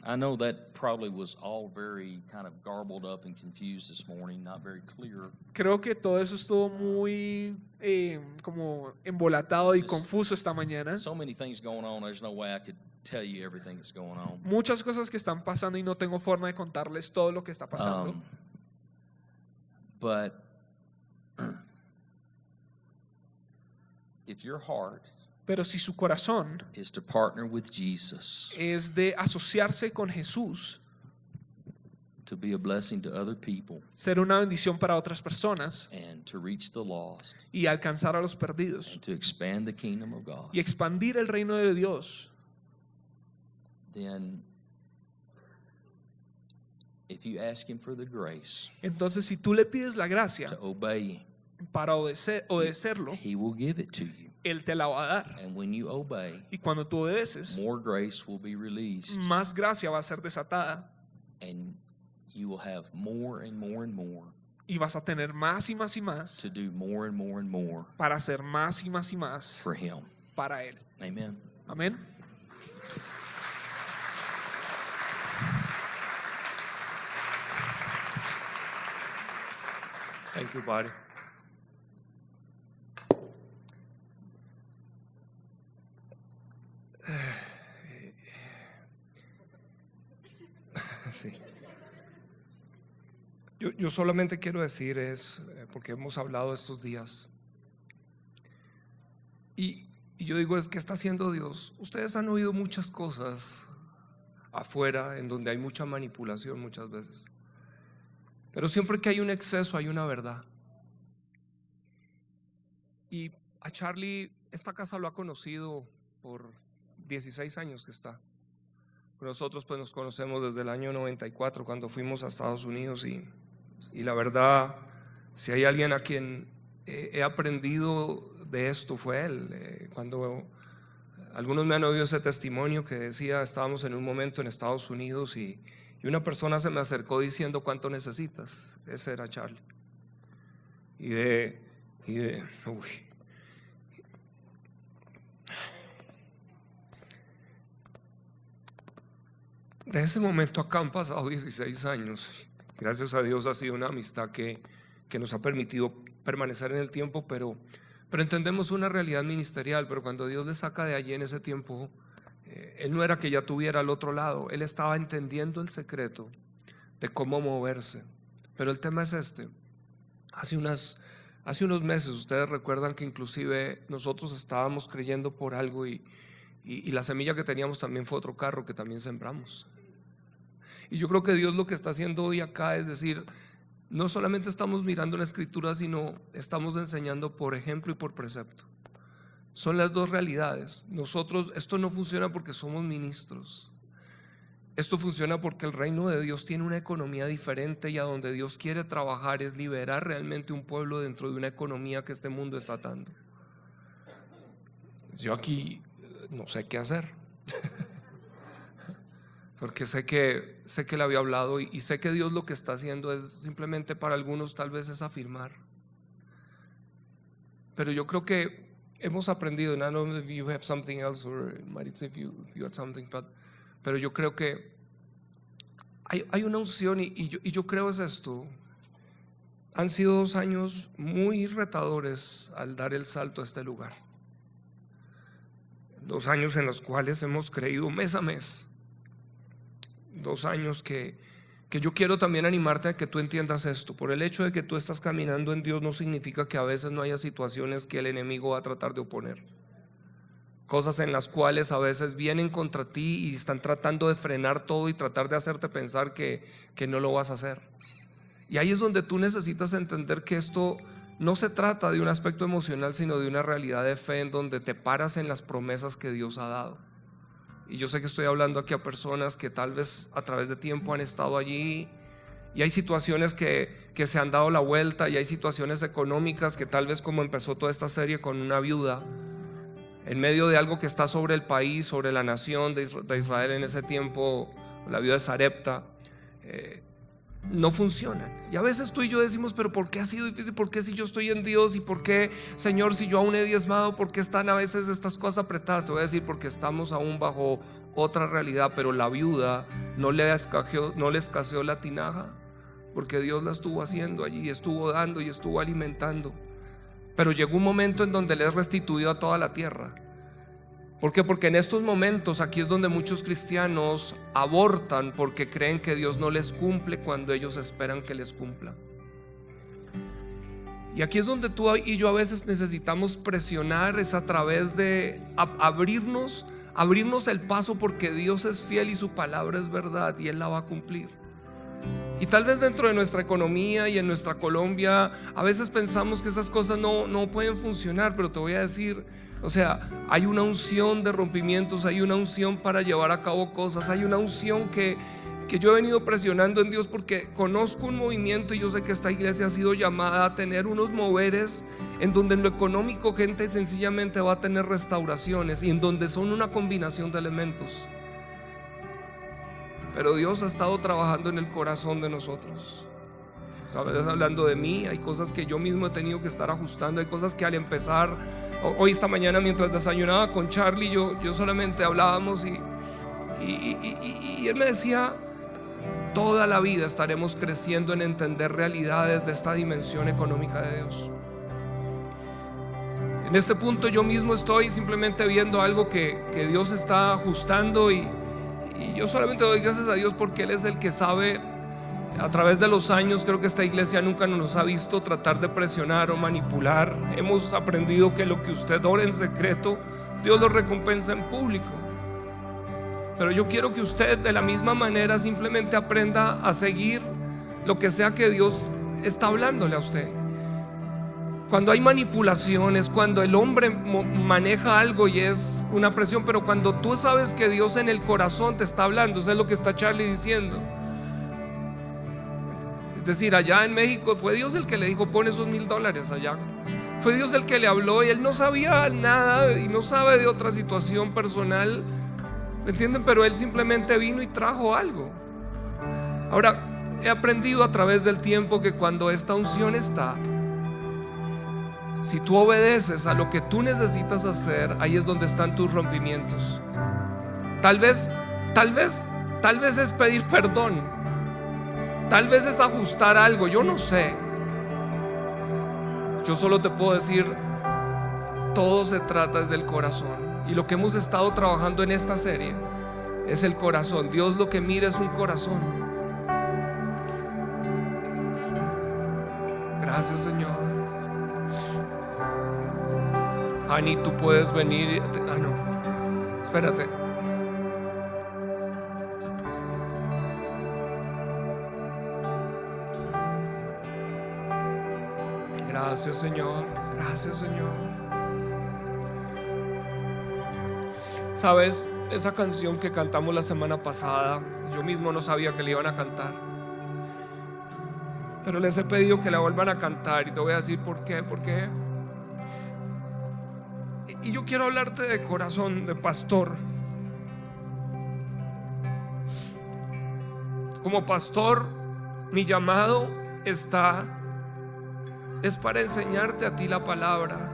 F: I know that probably was all very kind of garbled up and confused this morning, not very clear.
G: Creo que todo eso estuvo muy como embolatado y confuso esta mañana.
F: So many things going on, there's no way I could tell you everything that's going on.
G: Muchas cosas que están pasando y no tengo forma de contarles todo lo que está pasando.
F: But if your heart
G: Pero si su corazón
F: is to partner with Jesus
G: es de asociarse con Jesús,
F: to be a blessing to other people
G: ser una bendición para otras personas
F: and to reach the lost
G: y alcanzar a los perdidos
F: and to expand the kingdom of God,
G: y expandir el reino de Dios,
F: then if you ask Him for the grace
G: entonces si tú le pides la gracia
F: to obey,
G: para obedecerlo,
F: He will give it to you.
G: Él te la va a dar.
F: And when you obey,
G: Y cuando tú obedeces,
F: more grace will be released,
G: más gracia va a ser desatada
F: and you will have more and more and more
G: y vas a tener más y más y más
F: to do more and more and more
G: para hacer más y más y más
F: for Him.
G: para Él.
F: Amen.
G: Amén.
A: Thank you, buddy. Sí. Yo solamente quiero decir porque hemos hablado estos días, y yo digo, ¿qué está haciendo Dios? Ustedes han oído muchas cosas afuera en donde hay mucha manipulación muchas veces, pero siempre que hay un exceso hay una verdad. Y a Charlie, esta casa lo ha conocido por 16 años que está. Nosotros pues nos conocemos desde el año 94 cuando fuimos a Estados Unidos y la verdad, si hay alguien a quien he aprendido de esto fue él. Cuando algunos me han oído ese testimonio que decía, estábamos en un momento en Estados Unidos y una persona se me acercó diciendo ¿cuánto necesitas? Ese era Charlie. De ese momento acá han pasado 16 años. Gracias a Dios ha sido una amistad que nos ha permitido permanecer en el tiempo, pero entendemos una realidad ministerial. Pero cuando Dios le saca de allí en ese tiempo, él no era que ya tuviera al otro lado, él estaba entendiendo el secreto de cómo moverse. Pero el tema es este: hace unos meses ustedes recuerdan que inclusive nosotros estábamos creyendo por algo y la semilla que teníamos también fue otro carro que también sembramos. Y yo creo que Dios lo que está haciendo hoy acá es decir, no solamente estamos mirando la Escritura, sino estamos enseñando por ejemplo y por precepto. Son las dos realidades. Esto no funciona porque somos ministros. Esto funciona porque el reino de Dios tiene una economía diferente y a donde Dios quiere trabajar es liberar realmente un pueblo dentro de una economía que este mundo está atando. Yo aquí no sé qué hacer porque sé que le había hablado y sé que Dios lo que está haciendo es simplemente para algunos tal vez es afirmar. Pero yo creo que hemos aprendido, and I don't know if you have something else or Maritza if you had something, pero yo creo que hay una unción y yo creo es esto. Han sido 2 años muy retadores al dar el salto a este lugar. 2 años en los cuales hemos creído mes a mes. 2 años que yo quiero también animarte a que tú entiendas esto. Por el hecho de que tú estás caminando en Dios no significa que a veces no haya situaciones que el enemigo va a tratar de oponer. Cosas en las cuales a veces vienen contra ti y están tratando de frenar todo y tratar de hacerte pensar que no lo vas a hacer. Y ahí es donde tú necesitas entender que esto no se trata de un aspecto emocional, sino de una realidad de fe en donde te paras en las promesas que Dios ha dado. Y yo sé que estoy hablando aquí a personas que tal vez a través de tiempo han estado allí y hay situaciones que se han dado la vuelta y hay situaciones económicas que tal vez, como empezó toda esta serie con una viuda en medio de algo que está sobre el país, sobre la nación de Israel en ese tiempo, la viuda de Sarepta, no funcionan. Y a veces tú y yo decimos, pero ¿por qué ha sido difícil? ¿Por qué si yo estoy en Dios? ¿Y por qué, Señor, si yo aún he diezmado? ¿Por qué están a veces estas cosas apretadas? Te voy a decir, porque estamos aún bajo otra realidad. Pero la viuda no le escaseó la tinaja, porque Dios la estuvo haciendo allí, estuvo dando y estuvo alimentando. Pero llegó un momento en donde le es restituido a toda la tierra. ¿Por qué? Porque en estos momentos aquí es donde muchos cristianos abortan porque creen que Dios no les cumple cuando ellos esperan que les cumpla. Y aquí es donde tú y yo a veces necesitamos presionar, es a través de abrirnos el paso, porque Dios es fiel y su palabra es verdad y Él la va a cumplir. Y tal vez dentro de nuestra economía y en nuestra Colombia a veces pensamos que esas cosas no pueden funcionar, pero te voy a decir, o sea, hay una unción de rompimientos, hay una unción para llevar a cabo cosas, hay una unción que yo he venido presionando en Dios, porque conozco un movimiento y yo sé que esta iglesia ha sido llamada a tener unos moveres en donde en lo económico gente sencillamente va a tener restauraciones y en donde son una combinación de elementos. Pero Dios ha estado trabajando en el corazón de nosotros. Sabes, hablando de mí, hay cosas que yo mismo he tenido que estar ajustando, hay cosas que al empezar, hoy esta mañana mientras desayunaba con Charlie, yo solamente hablábamos y él me decía, toda la vida estaremos creciendo en entender realidades de esta dimensión económica de Dios. En este punto yo mismo estoy simplemente viendo algo que Dios está ajustando y yo solamente doy gracias a Dios porque Él es el que sabe. A través de los años creo que esta iglesia nunca nos ha visto tratar de presionar o manipular. Hemos aprendido que lo que usted ora en secreto, Dios lo recompensa en público. Pero yo quiero que usted de la misma manera simplemente aprenda a seguir lo que sea que Dios está hablándole a usted. cuando hay manipulaciones, cuando el hombre maneja algo y es una presión, pero cuando tú sabes que Dios en el corazón te está hablando, eso es lo que está Charlie diciendo. Es decir, allá en México fue Dios el que le dijo: pon esos $1,000 allá. Fue Dios el que le habló y él no sabía nada y no sabe de otra situación personal, ¿me entienden? Pero él simplemente vino y trajo algo. Ahora, he aprendido a través del tiempo que cuando esta unción está, si tú obedeces a lo que tú necesitas hacer, ahí es donde están tus rompimientos. Tal vez es pedir perdón, tal vez es ajustar algo, yo no sé. Yo solo te puedo decir, todo se trata desde el corazón. Y lo que hemos estado trabajando en esta serie es el corazón. Dios lo que mira es un corazón. Gracias, Señor. Ani, tú puedes venir. Ah, no, espérate. Gracias, Señor. Gracias, Señor. Sabes, esa canción que cantamos la semana pasada, yo mismo no sabía que la iban a cantar, pero les he pedido que la vuelvan a cantar y te voy a decir por qué. Y yo quiero hablarte de corazón, de pastor. Como pastor, mi llamado es para enseñarte a ti la palabra.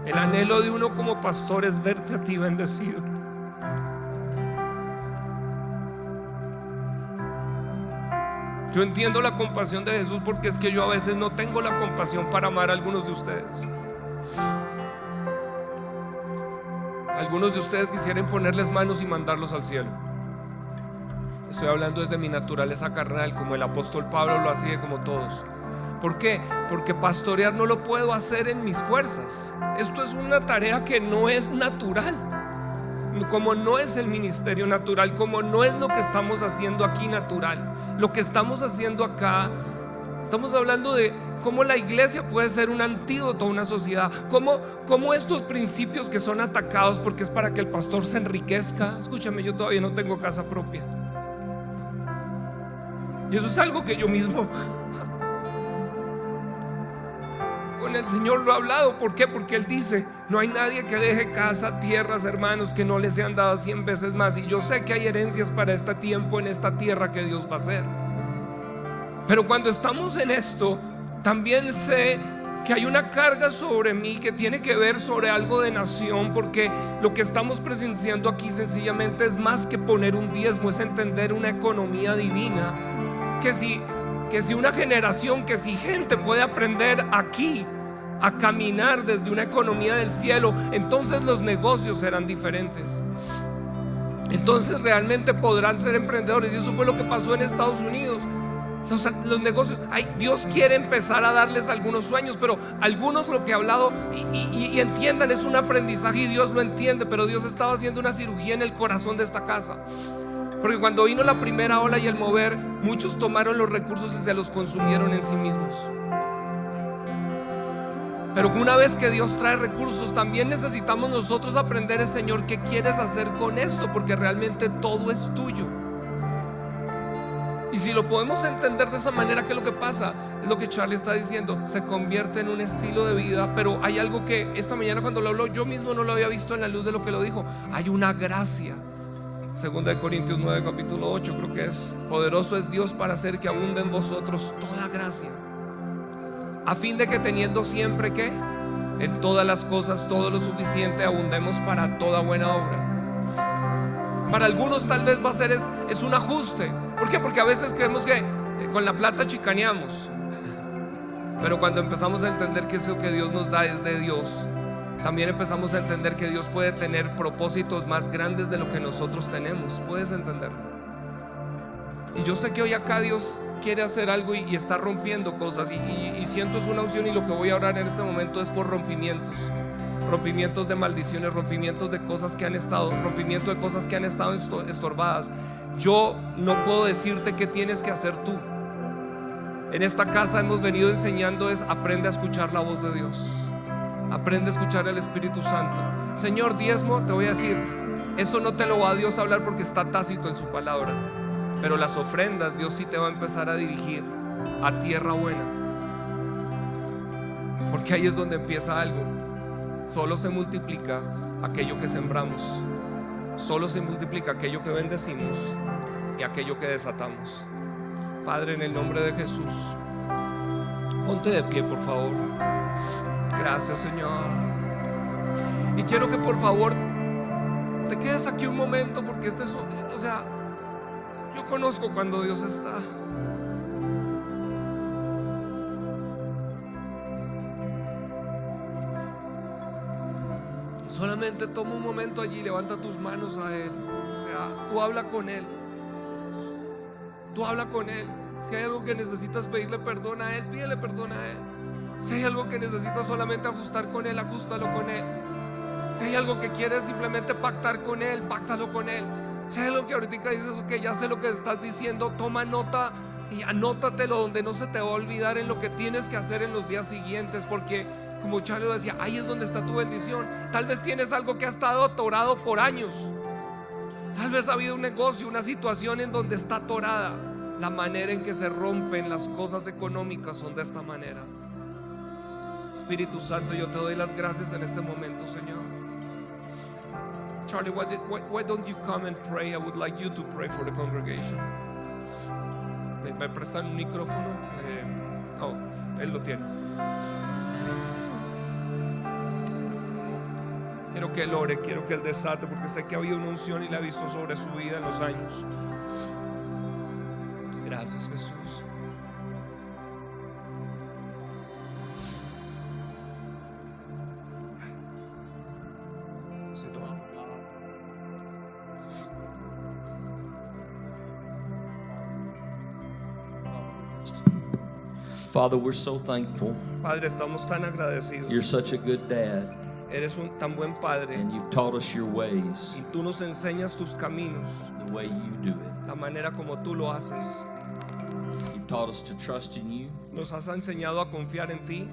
A: El anhelo de uno como pastor es verte a ti bendecido. Yo entiendo la compasión de Jesús, porque es que yo a veces no tengo la compasión para amar a algunos de ustedes. Algunos de ustedes quisieran ponerles manos y mandarlos al cielo. Estoy hablando desde mi naturaleza carnal, como el apóstol Pablo lo hacía, como todos. ¿Por qué? Porque pastorear no lo puedo hacer en mis fuerzas. Esto es una tarea que no es natural. Como no es el ministerio natural, como no es lo que estamos haciendo aquí natural. Lo que estamos haciendo acá, estamos hablando de cómo la iglesia puede ser un antídoto a una sociedad. Cómo estos principios que son atacados porque es para que el pastor se enriquezca. Escúchame, yo todavía no tengo casa propia. Y eso es algo que yo mismo con el Señor lo he hablado. ¿Por qué? Porque Él dice: no hay nadie que deje casa, tierras, hermanos, que no les sean dadas 100 veces más. Y yo sé que hay herencias para este tiempo en esta tierra que Dios va a hacer. Pero cuando estamos en esto, también sé que hay una carga sobre mí que tiene que ver sobre algo de nación, porque lo que estamos presenciando aquí sencillamente es más que poner un diezmo, es entender una economía divina. Que si una generación, que si gente puede aprender aquí a caminar desde una economía del cielo, entonces los negocios serán diferentes. Entonces realmente podrán ser emprendedores. Y eso fue lo que pasó en Estados Unidos. Los negocios, Dios quiere empezar a darles algunos sueños, pero algunos, lo que he hablado y entiendan, es un aprendizaje y Dios lo entiende. Pero Dios estaba haciendo una cirugía en el corazón de esta casa, porque cuando vino la primera ola y el mover, muchos tomaron los recursos y se los consumieron en sí mismos. Pero una vez que Dios trae recursos, también necesitamos nosotros aprender, Señor, ¿qué quieres hacer con esto? Porque realmente todo es tuyo. Y si lo podemos entender de esa manera, ¿qué es lo que pasa? Es lo que Charlie está diciendo, se convierte en un estilo de vida. Pero hay algo que esta mañana cuando lo habló, yo mismo no lo había visto en la luz de lo que lo dijo. Hay una gracia. 2 Corintios 9, capítulo 8 creo que es: poderoso es Dios para hacer que abunde en vosotros toda gracia, a fin de que teniendo siempre, ¿qué? En todas las cosas todo lo suficiente, abundemos para toda buena obra. Para algunos tal vez va a ser es un ajuste. ¿Por qué? Porque a veces creemos que con la plata chicaneamos. Pero cuando empezamos a entender que eso que Dios nos da es de Dios, también empezamos a entender que Dios puede tener propósitos más grandes de lo que nosotros tenemos. ¿Puedes entenderlo? Y yo sé que hoy acá Dios quiere hacer algo y está rompiendo cosas y siento es una unción, y lo que voy a orar en este momento es por rompimientos de maldiciones, rompimientos de cosas que han estado, rompimiento de cosas que han estado estorbadas. Yo no puedo decirte qué tienes que hacer tú. En esta casa hemos venido enseñando es aprende a escuchar la voz de Dios. Aprende a escuchar al Espíritu Santo. Señor, diezmo, te voy a decir, eso no te lo va a Dios a hablar porque está tácito en su palabra. Pero las ofrendas, Dios sí te va a empezar a dirigir a tierra buena. Porque ahí es donde empieza algo. Solo se multiplica aquello que sembramos. Solo se multiplica aquello que bendecimos y aquello que desatamos. Padre, en el nombre de Jesús, ponte de pie, por favor. Gracias, Señor. Y quiero que por favor te quedes aquí un momento, porque este es, o sea, yo conozco cuando Dios está. Solamente toma un momento allí, levanta tus manos a Él. O sea, tú habla con Él. Tú habla con Él. Si hay algo que necesitas pedirle perdón a Él, pídele perdón a Él. Si hay algo que necesitas solamente ajustar con Él, ajustalo con Él. Si hay algo que quieres simplemente pactar con Él, páctalo con Él. Si hay algo que ahorita dices, ok, ya sé lo que estás diciendo, toma nota y anótatelo donde no se te va a olvidar en lo que tienes que hacer en los días siguientes, porque como Charlie decía, ahí es donde está tu bendición. Tal vez tienes algo que ha estado atorado por años. Tal vez ha habido un negocio, una situación en donde está atorada. La manera en que se rompen las cosas económicas son de esta manera. Espíritu Santo, yo te doy las gracias en este momento, Señor. Charlie, why don't you come and pray? I would like you to pray for the congregation. ¿Me prestan un micrófono? Él lo tiene. Quiero que él ore, quiero que él desate, porque sé que ha habido una unción y la he visto sobre su vida en los años. Gracias, Jesús.
F: Father, we're so thankful.
A: Padre, estamos tan agradecidos.
F: You're such a good dad,
A: Eres un tan buen padre
F: and you've taught us your ways,
A: y tú nos enseñas tus caminos,
F: the way you do it.
A: la manera como tú lo haces.
F: You've taught us to trust in you.
A: Nos has enseñado a confiar en ti.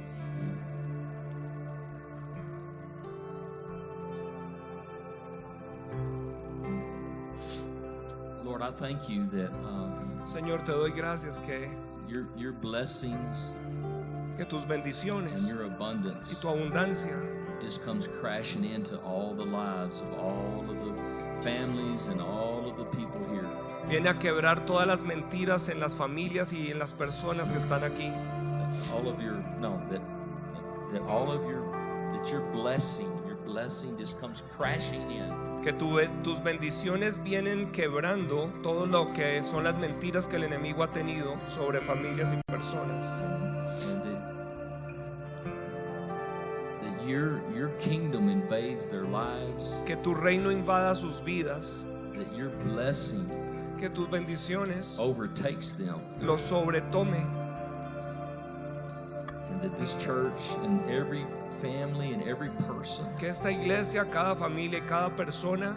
F: Lord, I thank you that
A: Señor, te doy gracias que
F: your blessings
A: tus
F: and
A: bendiciones
F: your abundance
A: y tu abundancia
F: just comes crashing into all the lives of all of the families and all of the people here.
A: viene a quebrar todas las mentiras en las familias y en las personas que están aquí.
F: That your blessing just comes crashing in.
A: Que tus bendiciones vienen quebrando todo lo que son las mentiras que el enemigo ha tenido sobre familias y personas.
F: And that your kingdom invades their lives.
A: Que tu reino invada sus vidas.
F: That your blessing
A: Que tus bendiciones
F: overtakes them.
A: los sobretome.
F: And that this church and every family and every person
A: Que esta iglesia, cada familia y cada persona,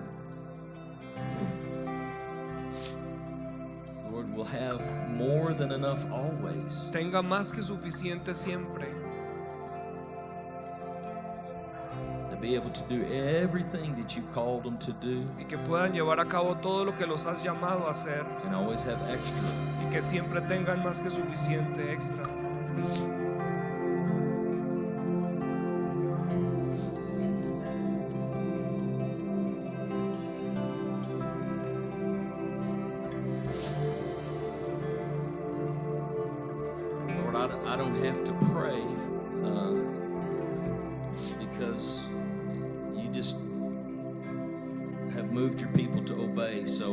F: Lord, will have more than enough always.
A: tenga más que suficiente siempre
F: To be able to do everything that you've called them to do,
A: y que puedan llevar a cabo todo lo que los has llamado a hacer
F: and always have extra.
A: y que siempre tengan más que suficiente extra.
F: Lord, I don't have to pray because you just have moved your people to obey. So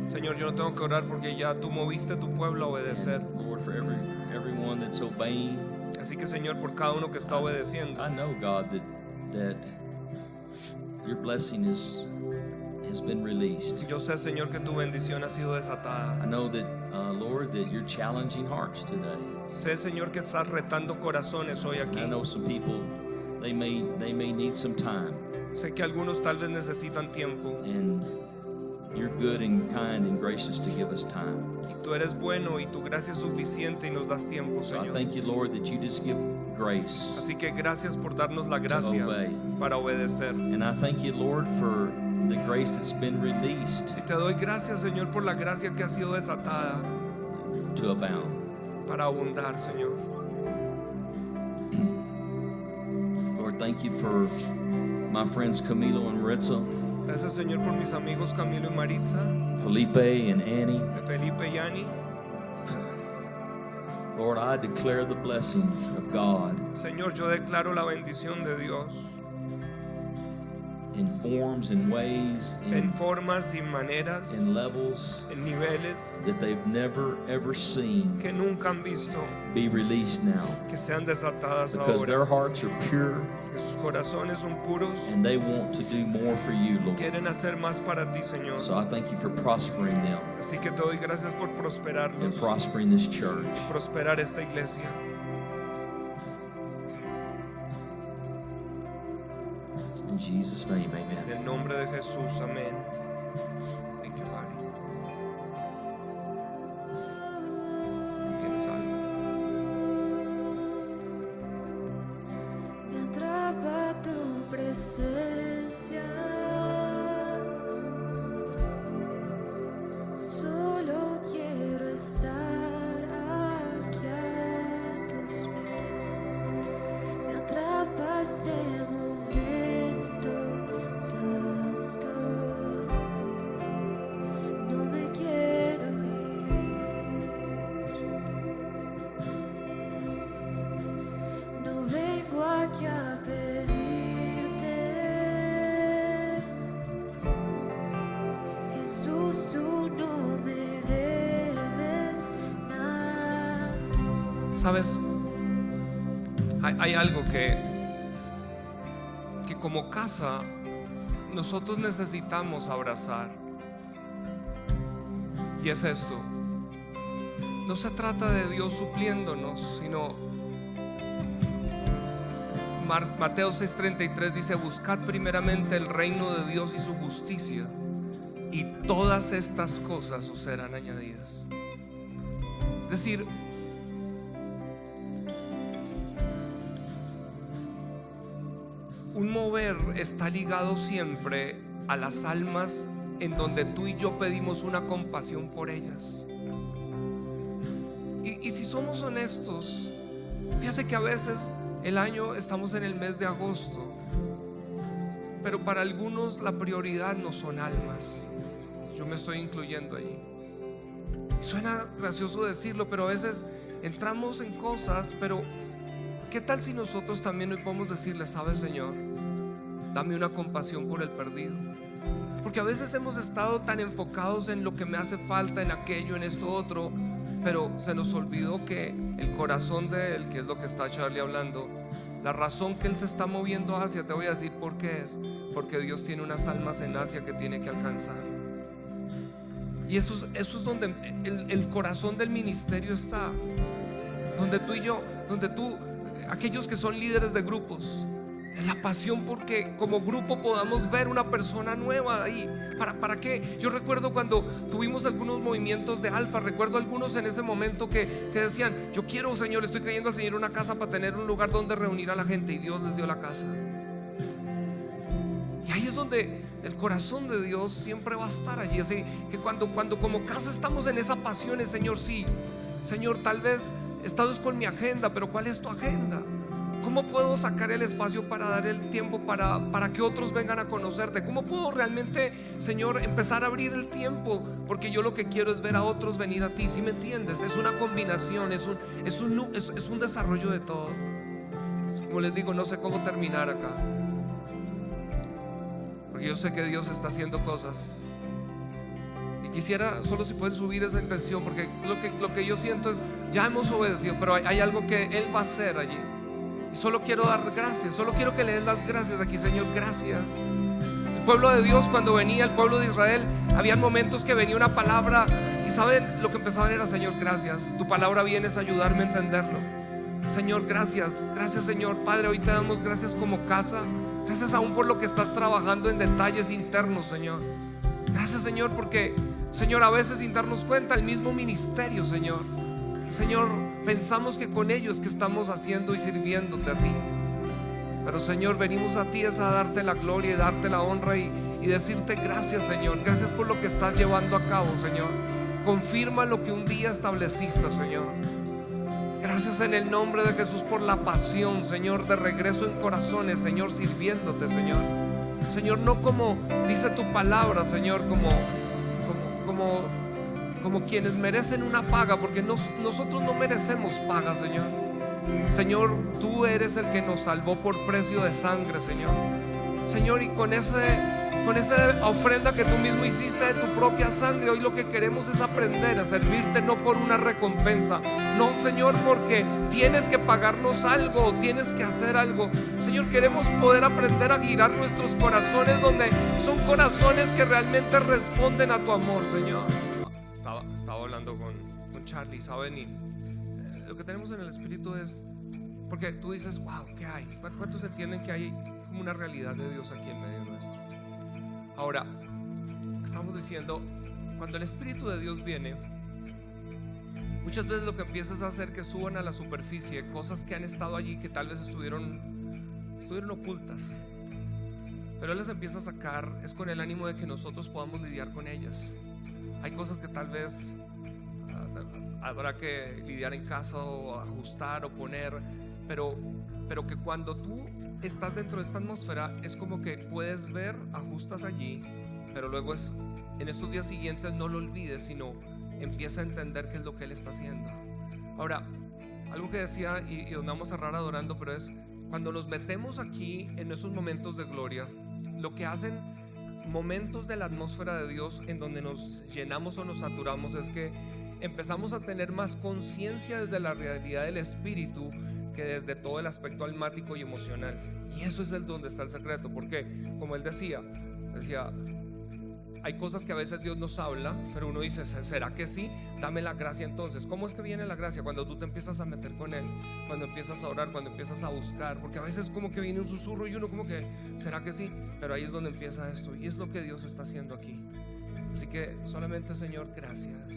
A: Señor, yo no tengo que orar porque ya tú moviste tu pueblo a obedecer.
F: Lord, for everyone that's obeying,
A: Así que, Señor, por cada uno que está obedeciendo,
F: I know, God, that your blessing has been released.
A: yo sé, Señor, que tu bendición ha sido desatada.
F: I know that, Lord, that you're challenging hearts today.
A: Sé, Señor, que estás retando corazones hoy
F: And
A: aquí.
F: I know some people, they may need some time.
A: Sé que algunos tal vez necesitan tiempo.
F: And You're good and kind and gracious to give us time.
A: Y tú eres bueno y tu gracia es suficiente y nos das tiempo,
F: So I
A: Señor.
F: thank you, Lord, that you just give grace
A: Así que gracias por darnos la
F: to
A: gracia
F: obey.
A: para obedecer.
F: And I thank you, Lord, for the grace that's been released
A: Y te doy gracias, Señor, por la gracia que ha sido desatada
F: to abound.
A: para abundar, Señor.
F: Lord, thank you for my friends Camilo and Maritza,
A: Gracias, Señor, por mis amigos Camilo y Maritza,
F: Felipe and Annie.
A: Felipe y Yani.
F: Lord, I declare the blessing of God
A: Señor, yo declaro la bendición de Dios
F: in forms and ways,
A: en
F: in
A: formas y maneras,
F: levels
A: en niveles
F: that they've never ever seen
A: que nunca han visto,
F: be released now,
A: que sean desatadas
F: because their
A: ahora,
F: hearts are pure
A: que sus corazones son puros,
F: and they want to do more for you, Lord.
A: quieren hacer más para ti, Señor.
F: So I thank you for prospering them
A: Así que te doy gracias por
F: and
A: prosperarnos,
F: prospering this church.
A: prosperar esta iglesia.
F: In Jesus' name,
A: En
F: amen.
A: el nombre de Jesús, amén. Thank you, Lord. ¿Tienes algo?
H: Me atrapa tu presencia. Solo quiero estar aquí a tus pies. Me atrapa ese momento santo. No me quiero ir. No vengo aquí a pedirte, Jesús, tú no me debes nada.
A: Sabes, hay algo que como casa nosotros necesitamos abrazar. Y es esto. No se trata de Dios supliéndonos, sino Mateo 6:33 dice: buscad primeramente el reino de Dios y su justicia, y todas estas cosas os serán añadidas. Es decir, un mover está ligado siempre a las almas en donde tú y yo pedimos una compasión por ellas. Y si somos honestos, fíjate que a veces el año estamos en el mes de agosto, pero para algunos la prioridad no son almas. Yo me estoy incluyendo allí. Suena gracioso decirlo, pero a veces entramos en cosas, pero ¿qué tal si nosotros también hoy podemos decirle: sabes, Señor, dame una compasión por el perdido? Porque a veces hemos estado tan enfocados en lo que me hace falta, en aquello, en esto otro, pero se nos olvidó que el corazón de Él, que es lo que está Charlie hablando, la razón que Él se está moviendo hacia, te voy a decir por qué es: porque Dios tiene unas almas en Asia que tiene que alcanzar. Y eso es donde el corazón del ministerio está, donde tú y yo, donde tú, aquellos que son líderes de grupos, la pasión porque como grupo podamos ver una persona nueva ahí. ¿Para qué? Yo recuerdo cuando tuvimos algunos movimientos de Alfa, recuerdo algunos en ese momento que decían: yo quiero, Señor, estoy creyendo al Señor una casa para tener un lugar donde reunir a la gente, y Dios les dio la casa. Y ahí es donde el corazón de Dios siempre va a estar allí. Así que cuando como casa estamos en esa pasión, Señor, sí, Señor, tal vez esta es con mi agenda, pero ¿cuál es tu agenda? ¿Cómo puedo sacar el espacio para dar el tiempo para que otros vengan a conocerte? ¿Cómo puedo realmente, Señor, empezar a abrir el tiempo? Porque yo lo que quiero es ver a otros venir a ti. ¿Sí me entiendes? Es una combinación, es un desarrollo de todo. Como les digo, no sé cómo terminar acá, porque yo sé que Dios está haciendo cosas. Y quisiera, solo si pueden subir esa intención, porque lo que yo siento es: ya hemos obedecido, pero hay algo que Él va a hacer allí. Y solo quiero dar gracias, solo quiero que le den las gracias aquí. Señor, gracias. El pueblo de Dios, cuando venía el pueblo de Israel, habían momentos que venía una palabra, y saben, lo que empezaban era: Señor, gracias, tu palabra viene a ayudarme a entenderlo. Señor, gracias, gracias, Señor. Padre, hoy te damos gracias como casa. Gracias aún por lo que estás trabajando en detalles internos, Señor. Gracias, Señor, porque, Señor, a veces sin darnos cuenta, el mismo ministerio, Señor, pensamos que con ellos que estamos haciendo y sirviéndote a ti. Pero, Señor, venimos a ti es a darte la gloria y darte la honra y decirte gracias, Señor. Gracias por lo que estás llevando a cabo, Señor. Confirma lo que un día estableciste, Señor. Gracias en el nombre de Jesús por la pasión, Señor, de regreso en corazones, Señor, sirviéndote, Señor. Señor, no como dice tu palabra, Señor, como quienes merecen una paga, porque nosotros no merecemos paga, Señor. Señor, tú eres el que nos salvó por precio de sangre, Señor. Señor, y con esa ofrenda que tú mismo hiciste de tu propia sangre, hoy lo que queremos es aprender a servirte, no por una recompensa, no, Señor, porque tienes que pagarnos algo, tienes que hacer algo. Señor, queremos poder aprender a girar nuestros corazones donde son corazones que realmente responden a tu amor, Señor. Estaba hablando con Charlie, ¿saben? Y lo que tenemos en el espíritu es, porque tú dices, wow, ¿qué hay? ¿Cuántos entienden que hay como una realidad de Dios aquí en medio nuestro? Ahora, estamos diciendo, cuando el Espíritu de Dios viene, muchas veces lo que empiezas a hacer es que suban a la superficie cosas que han estado allí, que tal vez estuvieron ocultas, pero Él las empieza a sacar, es con el ánimo de que nosotros podamos lidiar con ellas. Hay cosas que tal vez habrá que lidiar en casa o ajustar o poner, pero que cuando tú estás dentro de esta atmósfera es como que puedes ver, ajustas allí, pero luego en estos días siguientes no lo olvides, sino empieza a entender qué es lo que Él está haciendo. Ahora, algo que decía y nos vamos a cerrar adorando, pero es cuando nos metemos aquí en esos momentos de gloria, lo que hacen momentos de la atmósfera de Dios en donde nos llenamos o nos saturamos es que empezamos a tener más conciencia desde la realidad del Espíritu que desde todo el aspecto almático y emocional. Y eso es donde está el secreto, porque como él decía, hay cosas que a veces Dios nos habla, pero uno dice, ¿será que sí? Dame la gracia entonces. ¿Cómo es que viene la gracia? Cuando tú te empiezas a meter con Él, cuando empiezas a orar, cuando empiezas a buscar, porque a veces como que viene un susurro y uno como que, ¿será que sí? Pero ahí es donde empieza esto, y es lo que Dios está haciendo aquí. Así que solamente, Señor, gracias.